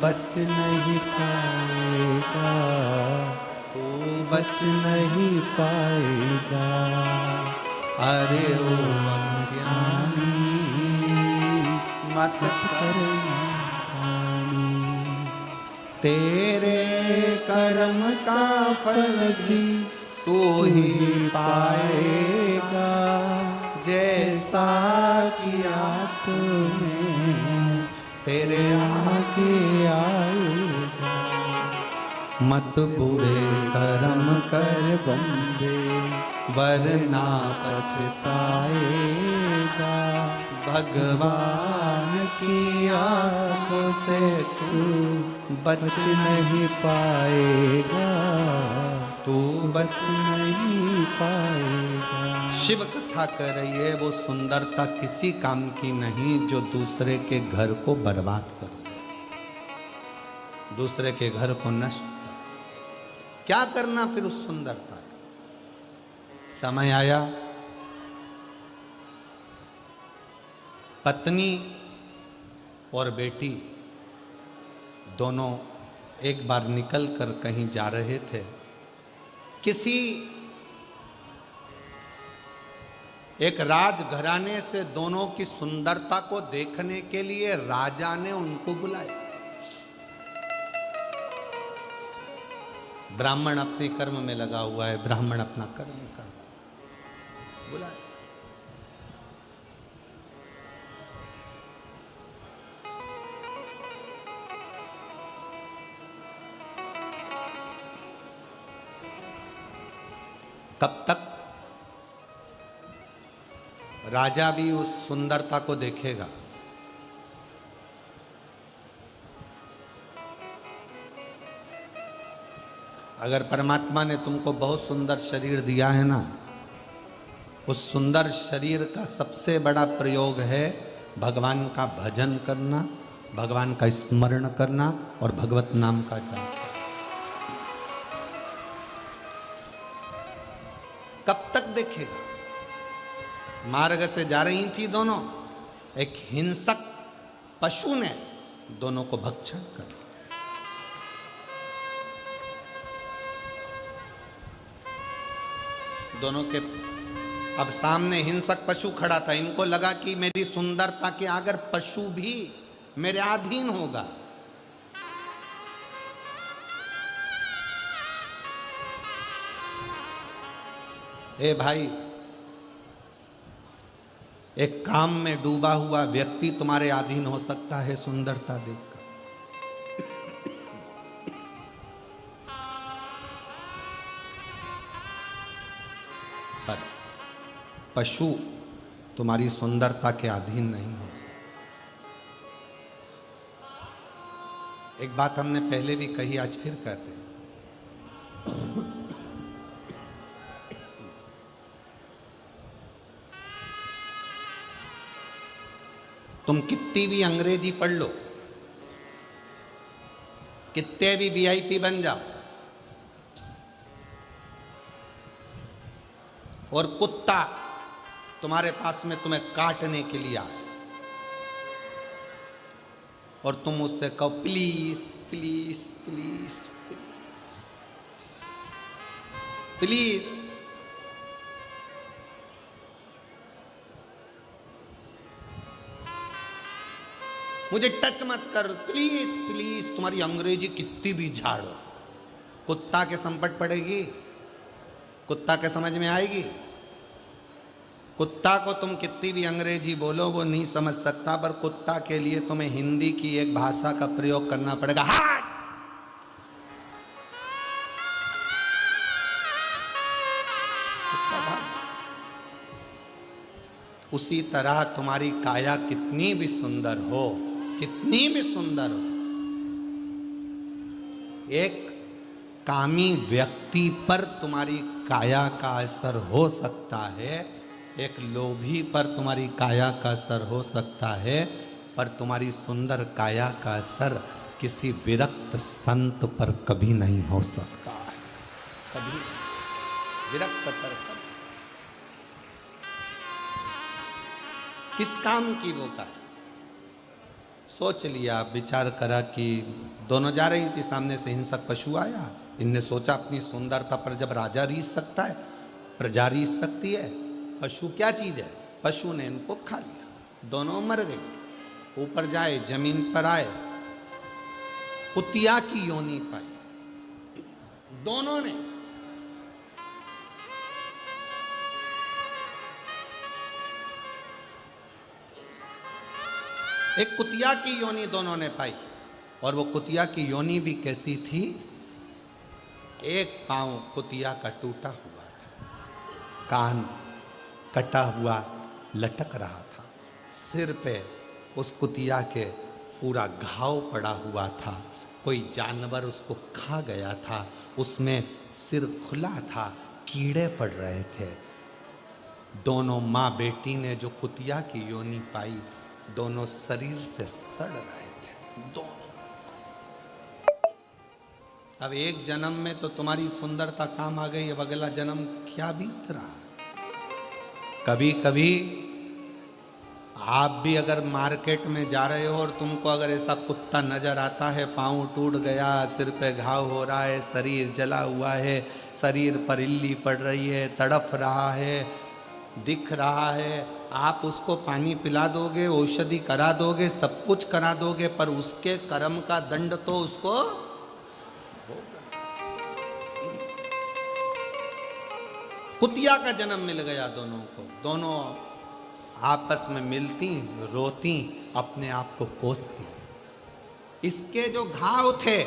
बच नहीं पाएगा, तू बच नहीं पाएगा। अरे ओ अज्ञानी मत कर, तेरे कर्म का फल भी तू ही पाएगा, जैसा किया तूने तेरे आगे आएगा। मत बुरे कर्म कर बंधे वरना पछताएगा। भगवान की आंखों से तू बच नहीं पाएगा, तू बच नहीं पाएगा। शिव कथा कर रही है, वो सुंदरता किसी काम की नहीं जो दूसरे के घर को बर्बाद कर दे, दूसरे के घर को नष्ट कर। क्या करना फिर उस सुंदरता का? समय आया, पत्नी और बेटी दोनों एक बार निकल कर कहीं जा रहे थे। किसी एक राजघराने से दोनों की सुंदरता को देखने के लिए राजा ने उनको बुलाया। ब्राह्मण अपने कर्म में लगा हुआ है, ब्राह्मण अपना कर्म कर रहा है, बुलाया। तब तक राजा भी उस सुंदरता को देखेगा। अगर परमात्मा ने तुमको बहुत सुंदर शरीर दिया है ना, उस सुंदर शरीर का सबसे बड़ा प्रयोग है भगवान का भजन करना, भगवान का स्मरण करना और भगवत नाम का जाप करना। कब तक देखेगा? मार्ग से जा रही थी दोनों, एक हिंसक पशु ने दोनों को भक्षण कर लिया। दोनों के अब सामने हिंसक पशु खड़ा था। इनको लगा कि मेरी सुंदरता के अगर पशु भी मेरे अधीन होगा। ए भाई, एक काम में डूबा हुआ व्यक्ति तुम्हारे अधीन हो सकता है सुंदरता देखकर, पर पशु तुम्हारी सुंदरता के अधीन नहीं हो सकता। एक बात हमने पहले भी कही, आज फिर कहते हैं। तुम कितनी भी अंग्रेजी पढ़ लो, कितने भी वीआईपी बन जाओ, और कुत्ता तुम्हारे पास में तुम्हें काटने के लिए आए और तुम उससे कहो please please please please please, मुझे टच मत कर, प्लीज प्लीज, तुम्हारी अंग्रेजी कितनी भी झाड़ो, कुत्ता के संपट पड़ेगी? कुत्ता के समझ में आएगी? कुत्ता को तुम कितनी भी अंग्रेजी बोलो वो नहीं समझ सकता, पर कुत्ता के लिए तुम्हें हिंदी की एक भाषा का प्रयोग करना पड़ेगा, हाट। उसी तरह तुम्हारी काया कितनी भी सुंदर हो, कितनी भी सुंदर हो, एक कामी व्यक्ति पर तुम्हारी काया का असर हो सकता है, एक लोभी पर तुम्हारी काया का असर हो सकता है, पर तुम्हारी सुंदर काया का असर किसी विरक्त संत पर कभी नहीं हो सकता है, कभी विरक्त पर कभी। किस काम की वो का है? सोच लिया, विचार करा कि दोनों जा रही थी, सामने से हिंसक पशु आया। इनने सोचा अपनी सुंदरता पर जब राजा रीझ सकता है, प्रजा रीझ सकती है, पशु क्या चीज है? पशु ने इनको खा लिया, दोनों मर गए। ऊपर जाए, जमीन पर आए, कुतिया की योनि पाई दोनों ने। एक कुतिया की योनि दोनों ने पाई, और वो कुतिया की योनि भी कैसी थी? एक पांव कुतिया का टूटा हुआ था, कान कटा हुआ लटक रहा था, सिर पे उस कुतिया के पूरा घाव पड़ा हुआ था, कोई जानवर उसको खा गया था, उसमें सिर खुला था, कीड़े पड़ रहे थे। दोनों माँ बेटी ने जो कुतिया की योनि पाई, दोनों शरीर से सड़ रहे थे, दोनों। अब एक जन्म में तो तुम्हारी सुंदरता काम आ गई, अब अगला जन्म क्या बीत रहा। कभी कभी आप भी अगर मार्केट में जा रहे हो और तुमको अगर ऐसा कुत्ता नजर आता है, पाँव टूट गया, सिर पे घाव हो रहा है, शरीर जला हुआ है, शरीर पर इल्ली पड़ रही है, तड़फ रहा है, दिख रहा है, आप उसको पानी पिला दोगे, औषधि करा दोगे, सब कुछ करा दोगे, पर उसके कर्म का दंड तो उसको होगा। कुतिया का जन्म मिल गया दोनों को, दोनों आपस में मिलती, रोती, अपने आप को कोसती। इसके जो घाव थे,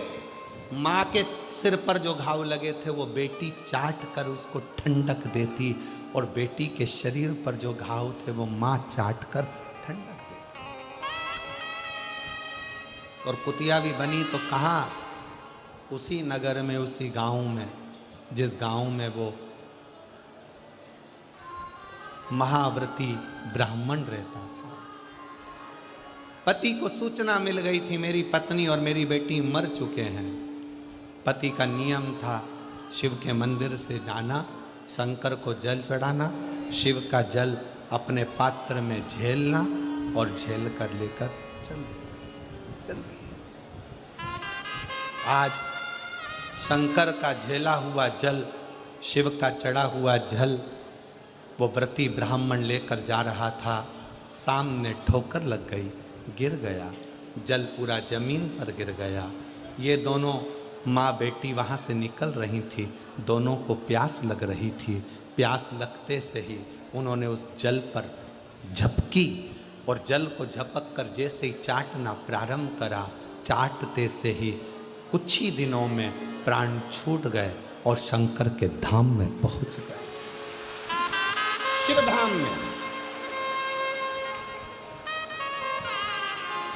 माँ के सिर पर जो घाव लगे थे, वो बेटी चाट कर उसको ठंडक देती, और बेटी के शरीर पर जो घाव थे वो माँ चाट कर ठंडक देती। और कुतिया भी बनी तो कहाँ, उसी नगर में, उसी गांव में, जिस गांव में वो महाव्रती ब्राह्मण रहता था। पति को सूचना मिल गई थी, मेरी पत्नी और मेरी बेटी मर चुके हैं। पति का नियम था शिव के मंदिर से जाना, शंकर को जल चढ़ाना, शिव का जल अपने पात्र में झेलना और झेल कर लेकर चल आज शंकर का झेला हुआ जल, शिव का चढ़ा हुआ जल वो व्रती ब्राह्मण लेकर जा रहा था। सामने ठोकर लग गई, गिर गया, जल पूरा जमीन पर गिर गया। ये दोनों माँ बेटी वहाँ से निकल रही थी, दोनों को प्यास लग रही थी। प्यास लगते से ही उन्होंने उस जल पर झपकी, और जल को झपक कर जैसे ही चाटना प्रारंभ करा, चाटते से ही कुछ ही दिनों में प्राण छूट गए और शंकर के धाम में पहुंच गए, शिव धाम में।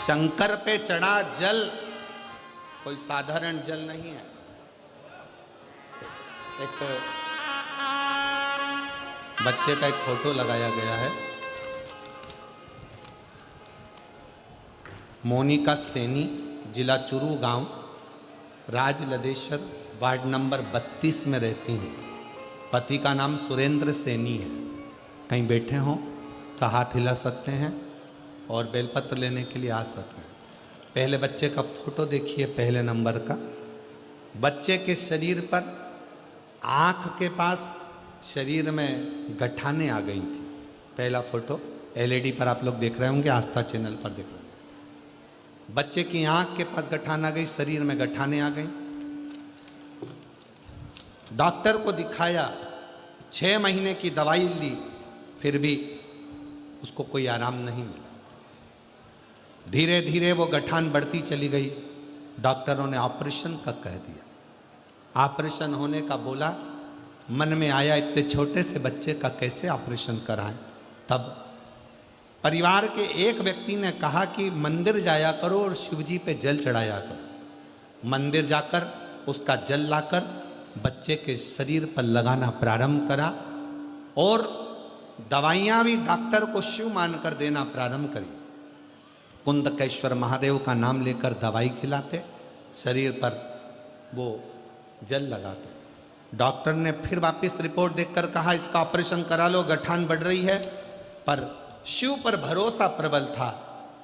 शंकर पे चढ़ा जल कोई साधारण जल नहीं है। एक बच्चे का एक फोटो लगाया गया है, मोनिका सैनी, जिला चुरू गांव, राजलदेश्वर, वार्ड नंबर 32 में रहती हैं। पति का नाम सुरेंद्र सैनी है। कहीं बैठे हों तो हाथ हिला सकते हैं और बेलपत्र लेने के लिए आ सकते हैं। पहले बच्चे का फोटो देखिए, पहले नंबर का। बच्चे के शरीर पर, आँख के पास शरीर में गठाने आ गई थी। पहला फोटो एलईडी पर आप लोग देख रहे होंगे, आस्था चैनल पर देख रहे होंगे। बच्चे की आँख के पास गठान आ गई, शरीर में गठाने आ गई। डॉक्टर को दिखाया, 6 महीने की दवाई ली, फिर भी उसको कोई आराम नहीं मिला। धीरे धीरे वो गठान बढ़ती चली गई। डॉक्टरों ने ऑपरेशन का कह दिया। ऑपरेशन होने का बोला, मन में आया इतने छोटे से बच्चे का कैसे ऑपरेशन कराएं। तब परिवार के एक व्यक्ति ने कहा कि मंदिर जाया करो और शिवजी पे जल चढ़ाया करो। मंदिर जाकर उसका जल लाकर बच्चे के शरीर पर लगाना प्रारंभ करा, और दवाइयाँ भी डॉक्टर को शिव मानकर देना प्रारंभ करी। कुंदकेश्वर महादेव का नाम लेकर दवाई खिलाते, शरीर पर वो जल लगाते। डॉक्टर ने फिर वापस रिपोर्ट देखकर कहा इसका ऑपरेशन करा लो, गठान बढ़ रही है। पर शिव पर भरोसा प्रबल था,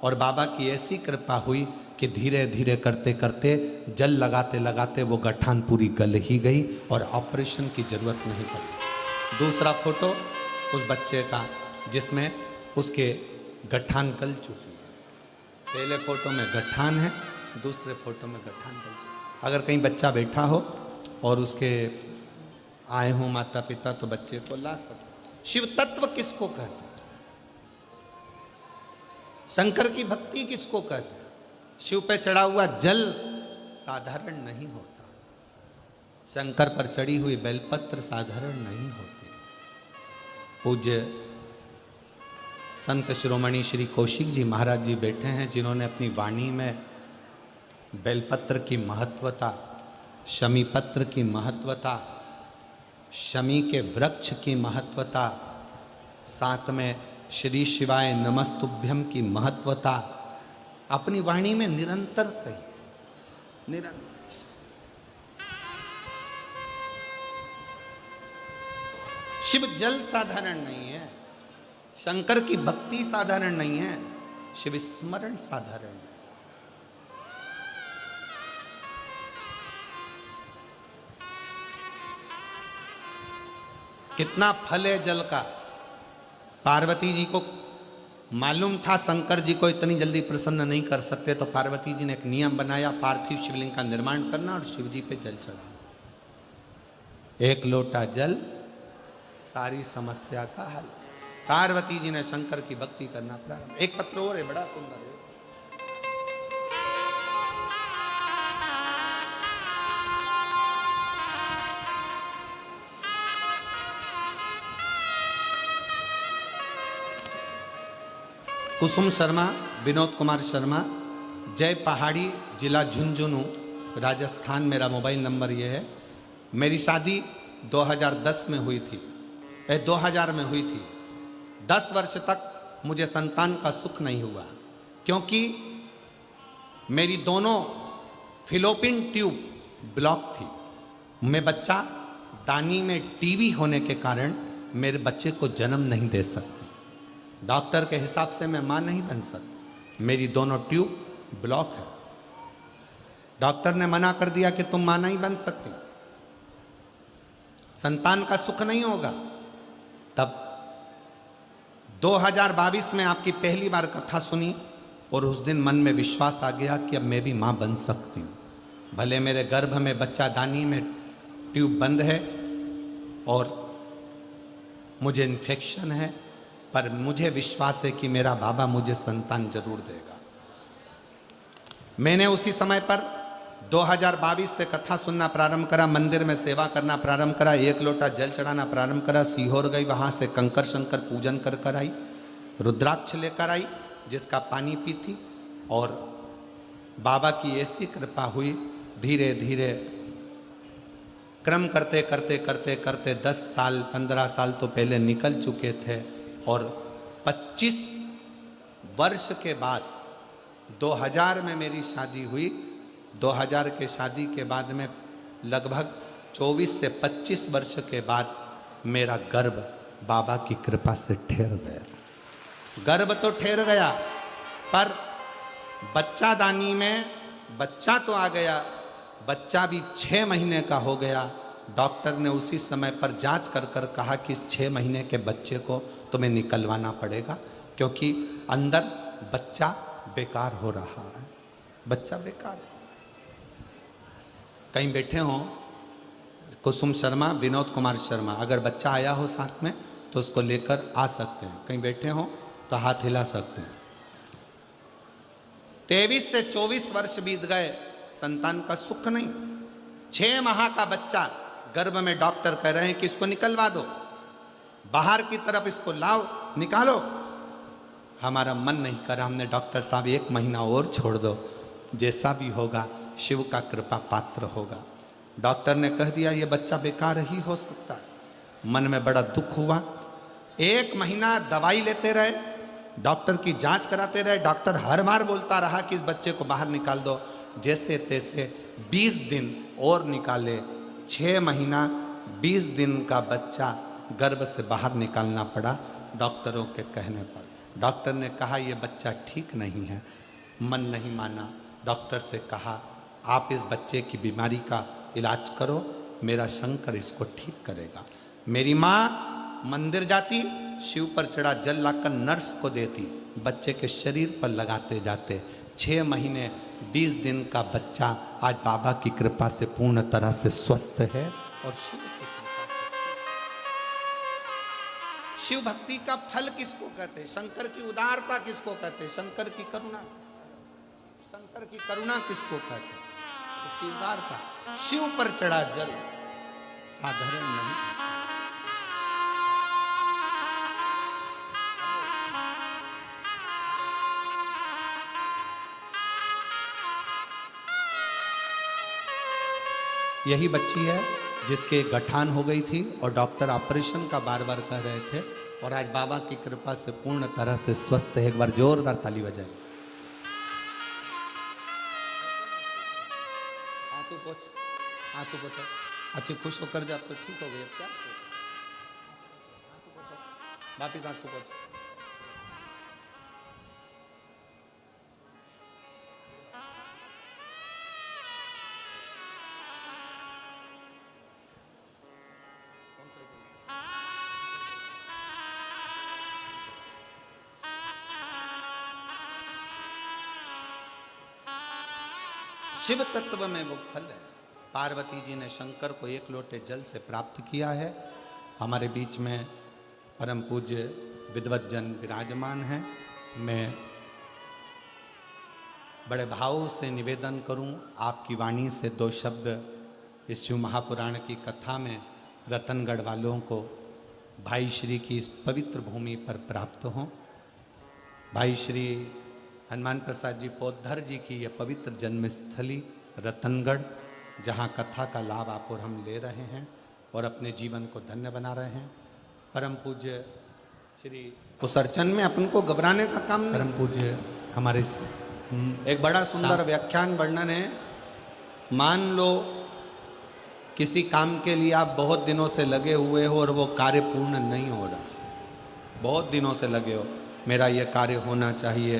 और बाबा की ऐसी कृपा हुई कि धीरे धीरे करते करते, जल लगाते लगाते वो गठान पूरी गल ही गई और ऑपरेशन की जरूरत नहीं पड़ी। दूसरा फोटो उस बच्चे का जिसमें उसके गठान गल चुकी है। पहले फोटो में गठान है, दूसरे फोटो में गठान गल चुकी है। अगर कहीं बच्चा बैठा हो और उसके आए हों माता पिता, तो बच्चे को ला सकते। शिव तत्व किसको कहते हैं? शंकर की भक्ति किसको कहते हैं? शिव पे चढ़ा हुआ जल साधारण नहीं होता। शंकर पर चढ़ी हुई बेलपत्र साधारण नहीं होती। पूज्य संत शिरोमणि श्री कौशिक जी महाराज जी बैठे हैं, जिन्होंने अपनी वाणी में बेलपत्र की महत्वता, शमी पत्र की महत्वता, शमी के वृक्ष की महत्वता, साथ में श्री शिवाय नमस्तुभ्यम की महत्वता अपनी वाणी में निरंतर कही। निरंतर शिव जल साधारण नहीं है, शंकर की भक्ति साधारण नहीं है, शिव स्मरण साधारण है। कितना फल है जल का। पार्वती जी को मालूम था शंकर जी को इतनी जल्दी प्रसन्न नहीं कर सकते, तो पार्वती जी ने एक नियम बनाया, पार्थिव शिवलिंग का निर्माण करना और शिव जी पे जल चढ़ाना। एक लोटा जल सारी समस्या का हल। पार्वती जी ने शंकर की भक्ति करना प्रारंभ। एक पत्र और है, बड़ा सुंदर है। कुसुम शर्मा, विनोद कुमार शर्मा, जय पहाड़ी, जिला झुंझुनू, राजस्थान। मेरा मोबाइल नंबर ये है। मेरी शादी 2010 में हुई थी, 2000 में हुई थी। 10 वर्ष तक मुझे संतान का सुख नहीं हुआ, क्योंकि मेरी दोनों फिलोपिन ट्यूब ब्लॉक थी। मैं बच्चा दानी में टीवी होने के कारण मेरे बच्चे को जन्म नहीं दे सकती। डॉक्टर के हिसाब से मैं मां नहीं बन सकती, मेरी दोनों ट्यूब ब्लॉक है। डॉक्टर ने मना कर दिया कि तुम मां नहीं बन सकती, संतान का सुख नहीं होगा। तब 2022 में आपकी पहली बार कथा सुनी और उस दिन मन में विश्वास आ गया कि अब मैं भी मां बन सकती हूं। भले मेरे गर्भ में बच्चा दानी में ट्यूब बंद है और मुझे इन्फेक्शन है, पर मुझे विश्वास है कि मेरा बाबा मुझे संतान जरूर देगा। मैंने उसी समय पर 2022 से कथा सुनना प्रारंभ करा, मंदिर में सेवा करना प्रारंभ करा, एक लोटा जल चढ़ाना प्रारंभ करा। सीहोर गई, वहां से कंकर शंकर पूजन कर आई, रुद्राक्ष लेकर आई, जिसका पानी पी थी। और बाबा की ऐसी कृपा हुई, धीरे धीरे क्रम करते करते करते करते 10 साल 15 साल तो पहले निकल चुके थे। और 25 वर्ष के बाद 2000 में मेरी शादी हुई। 2000 के शादी के बाद में लगभग 24 से 25 वर्ष के बाद मेरा गर्भ बाबा की कृपा से ठहर गया। गर्भ तो ठहर गया, पर बच्चा दानी में बच्चा तो आ गया, बच्चा भी 6 महीने का हो गया। डॉक्टर ने उसी समय पर जांच कर कर कहा कि 6 महीने के बच्चे को तुम्हें निकलवाना पड़ेगा, क्योंकि अंदर बच्चा बेकार हो रहा है, बच्चा बेकार। कहीं बैठे हो कुसुम शर्मा, विनोद कुमार शर्मा, अगर बच्चा आया हो साथ में तो उसको लेकर आ सकते हैं। कहीं बैठे हो तो हाथ हिला सकते हैं। 23 से 24 वर्ष बीत गए, संतान का सुख नहीं। 6 माह का बच्चा गर्भ में, डॉक्टर कह रहे हैं कि इसको निकलवा दो, बाहर की तरफ इसको लाओ, निकालो। हमारा मन नहीं करा, हमने डॉक्टर साहब 1 महीना और छोड़ दो, जैसा भी होगा शिव का कृपा पात्र होगा। डॉक्टर ने कह दिया ये बच्चा बेकार ही हो सकता है। मन में बड़ा दुख हुआ। 1 महीना दवाई लेते रहे, डॉक्टर की जांच कराते रहे। डॉक्टर हर बार बोलता रहा कि इस बच्चे को बाहर निकाल दो। जैसे तैसे 20 दिन और निकाले, 6 महीना 20 दिन का बच्चा गर्भ से बाहर निकालना पड़ा डॉक्टरों के कहने पर। डॉक्टर ने कहा ये बच्चा ठीक नहीं है। मन नहीं माना, डॉक्टर से कहा आप इस बच्चे की बीमारी का इलाज करो, मेरा शंकर इसको ठीक करेगा। मेरी माँ मंदिर जाती, शिव पर चढ़ा जल लाकर नर्स को देती, बच्चे के शरीर पर लगाते जाते। 6 महीने 20 दिन का बच्चा आज बाबा की कृपा से पूर्ण तरह से स्वस्थ है। और शिव की कृपा से शिव भक्ति का फल किसको कहते हैं? शंकर की उदारता किसको कहते हैं? शंकर की करुणा। शंकर की करुणा किसको कहते हैं? उसकी उदारता। शिव पर चढ़ा जल, साधारण नहीं। यही बच्ची है जिसके गठान हो गई थी और डॉक्टर ऑपरेशन का बार बार कह रहे थे, और आज बाबा की कृपा से पूर्ण तरह से स्वस्थ है। एक बार जोरदार ताली बजाए। आंसू पोछ, आंसू पोछो। अच्छी खुश होकर जब तो ठीक हो गई। अब क्या आंसू पोछो, वापिस आंसू पोछो। शिव तत्व में वो फल है। पार्वती जी ने शंकर को एक लोटे जल से प्राप्त किया है। हमारे बीच में परम पूज्य विद्वत जन विराजमान हैं। मैं बड़े भाव से निवेदन करूं, आपकी वाणी से दो शब्द इस शिव महापुराण की कथा में रतनगढ़ वालों को भाई श्री की इस पवित्र भूमि पर प्राप्त हों। भाई श्री हनुमान प्रसाद जी पोद्धर जी की यह पवित्र जन्मस्थली रतनगढ़, जहाँ कथा का लाभ आप और हम ले रहे हैं और अपने जीवन को धन्य बना रहे हैं। परम पूज्य श्री उस अर्चन में अपन को घबराने का काम नहीं। परम पूज्य हमारे एक बड़ा सुंदर व्याख्यान वर्णन है। मान लो किसी काम के लिए आप बहुत दिनों से लगे हुए हो और वो कार्य पूर्ण नहीं हो रहा, बहुत दिनों से लगे हो, मेरा ये कार्य होना चाहिए,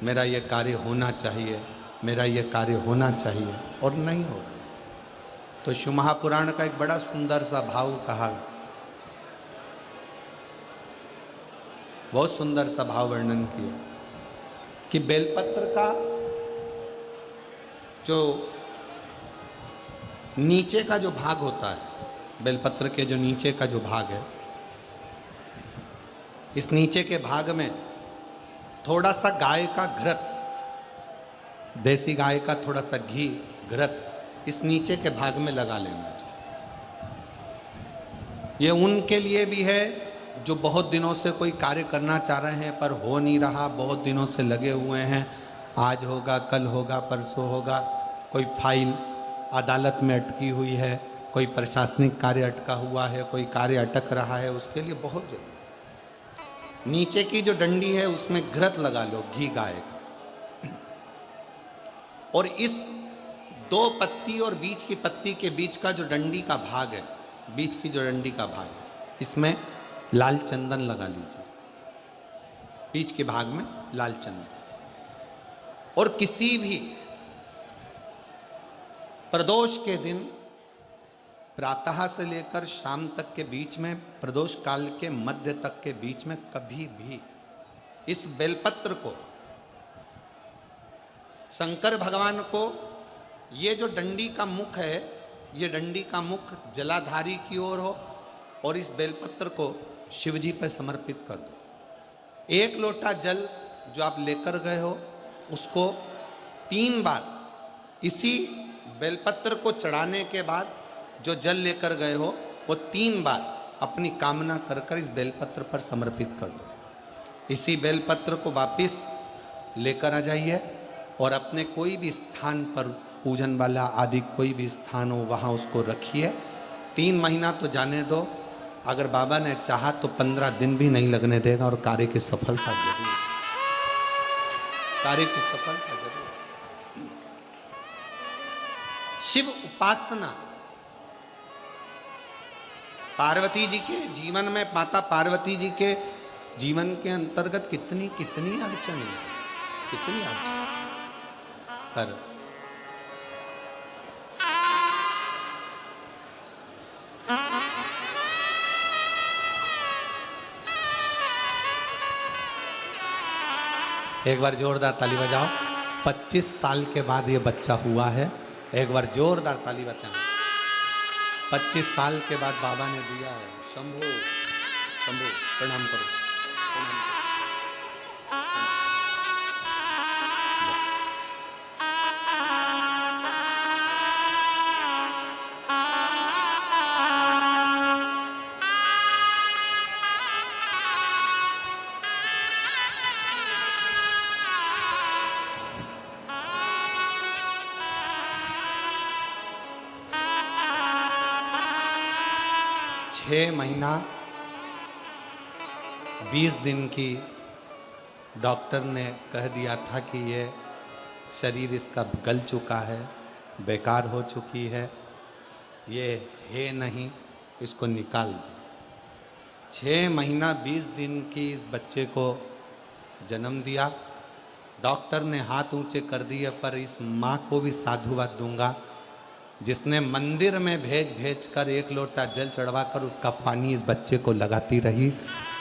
मेरा ये कार्य होना चाहिए, मेरा ये कार्य होना चाहिए, और नहीं हो रहा। तो शिव महापुराण का एक बड़ा सुंदर सा भाव कहा, बहुत सुंदर सा भाव वर्णन किया कि बेलपत्र का जो नीचे का जो भाग होता है, बेलपत्र के जो नीचे का जो भाग है, इस नीचे के भाग में थोड़ा सा गाय का घृत, देसी गाय का थोड़ा सा घी घृत इस नीचे के भाग में लगा लेना चाहिए। ये उनके लिए भी है जो बहुत दिनों से कोई कार्य करना चाह रहे हैं पर हो नहीं रहा, बहुत दिनों से लगे हुए हैं, आज होगा, कल होगा, परसों होगा, कोई फाइल अदालत में अटकी हुई है, कोई प्रशासनिक कार्य अटका हुआ है, कोई कार्य अटक रहा है, उसके लिए बहुत जरूरी। नीचे की जो डंडी है उसमें घृत लगा लो, घी गाय का, और इस दो पत्ती और बीच की पत्ती के बीच का जो डंडी का भाग है, बीच की जो डंडी का भाग है, इसमें लाल चंदन लगा लीजिए। बीच के भाग में लाल चंदन, और किसी भी प्रदोष के दिन प्रातः से लेकर शाम तक के बीच में, प्रदोष काल के मध्य तक के बीच में कभी भी इस बेलपत्र को शंकर भगवान को, ये जो डंडी का मुख है, ये डंडी का मुख जलाधारी की ओर हो और इस बेलपत्र को शिव जी पर समर्पित कर दो। एक लोटा जल जो आप लेकर गए हो उसको 3 बार इसी बेलपत्र को चढ़ाने के बाद जो जल लेकर गए हो वो 3 बार अपनी कामना कर कर इस बेलपत्र पर समर्पित कर दो। इसी बेलपत्र को वापिस लेकर आ जाइए और अपने कोई भी स्थान पर, पूजन वाला आदि कोई भी स्थान हो, वहाँ उसको रखिए। 3 महीना तो जाने दो, अगर बाबा ने चाहा तो 15 दिन भी नहीं लगने देगा और कार्य की सफलता जरूर, कार्य की सफलता जरूर। शिव उपासना, पार्वती जी के जीवन में, माता पार्वती जी के जीवन के अंतर्गत कितनी कितनी अड़चन है, कितनी अड़चन, पर एक बार जोरदार ताली बजाओ। 25 साल के बाद ये बच्चा हुआ है, एक बार जोरदार ताली बजाओ। 25 साल के बाद बाबा ने दिया है। शंभो शंभो, प्रणाम करो, प्रणाम करो। 6 महीना 20 दिन की डॉक्टर ने कह दिया था कि ये शरीर इसका गल चुका है, बेकार हो चुकी है, ये है नहीं, इसको निकाल दो। 6 महीना 20 दिन की इस बच्चे को जन्म दिया। डॉक्टर ने हाथ ऊंचे कर दिए, पर इस माँ को भी साधुवाद दूंगा जिसने मंदिर में भेज भेज कर 1 लोटा जल चढ़वाकर उसका पानी इस बच्चे को लगाती रही,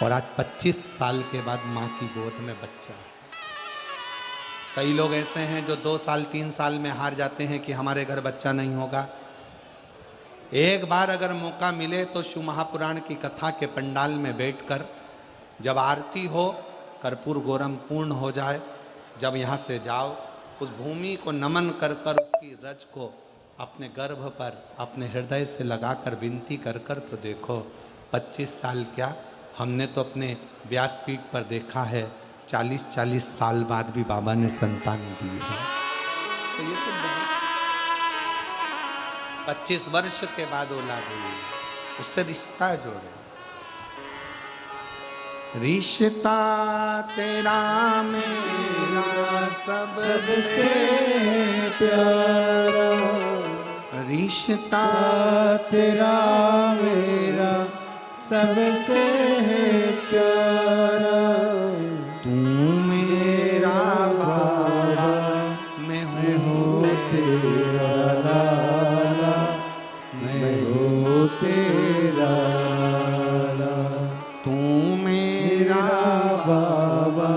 और आज 25 साल के बाद माँ की गोद में बच्चा है। कई लोग ऐसे हैं जो 2 साल 3 साल में हार जाते हैं कि हमारे घर बच्चा नहीं होगा। एक बार अगर मौका मिले तो शिव महापुराण की कथा के पंडाल में बैठकर जब आरती हो, कर्पूर गौरम पूर्ण हो जाए, जब यहाँ से जाओ, उस भूमि को नमन कर कर उसकी रज को अपने गर्भ पर अपने हृदय से लगाकर विनती कर कर तो देखो 25 साल क्या, हमने तो अपने व्यासपीठ पर देखा है 40-40 साल बाद भी बाबा ने संतान दी है। तो ये तो 25 वर्ष के बाद औलाद हुई, उससे रिश्ता जोड़े। रिश्ता तेरा मेरा सबसे प्यारा, रिश्ता तेरा मेरा सबसे प्यारा। तू मेरा बाबा, मैं हूँ तेरा लाला, मैं हूँ तेरा लाला। तू मेरा बाबा,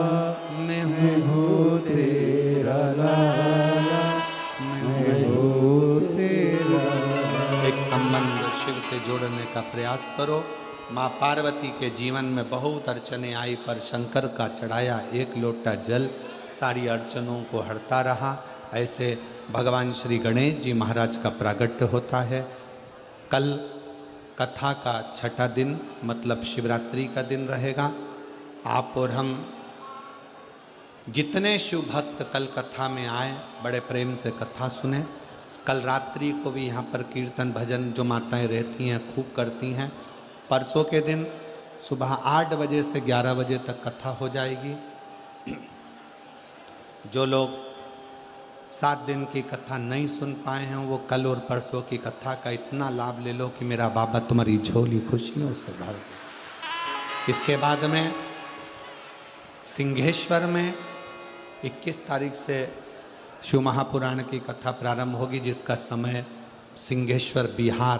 मैं मैं हूँ तेरा लाला, मैं हूँ तेरा। एक संबंध शिव से जोड़ने का प्रयास करो। माँ पार्वती के जीवन में बहुत अड़चने आई, पर शंकर का चढ़ाया 1 लोटा जल सारी अड़चनों को हरता रहा। ऐसे भगवान श्री गणेश जी महाराज का प्रागट्य होता है। कल कथा का 6ठा दिन मतलब शिवरात्रि का दिन रहेगा। आप और हम जितने शिव भक्त कल कथा में आए, बड़े प्रेम से कथा सुने। कल रात्रि को भी यहाँ पर कीर्तन भजन जो माताएं रहती हैं खूब करती हैं। परसों के दिन सुबह 8 बजे से 11 बजे तक कथा हो जाएगी। जो लोग 7 दिन की कथा नहीं सुन पाए हैं वो कल और परसों की कथा का इतना लाभ ले लो कि मेरा बाबा तुम्हारी झोली खुशियों से भर दे। इसके बाद में सिंहेश्वर में 21 तारीख से शिव महापुराण की कथा प्रारंभ होगी, जिसका समय सिंहेश्वर बिहार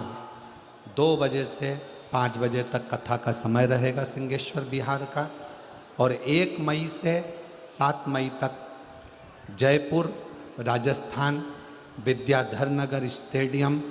2 बजे से 5 बजे तक कथा का समय रहेगा सिंहेश्वर बिहार का। और 1 मई से 7 मई तक जयपुर राजस्थान विद्याधर नगर स्टेडियम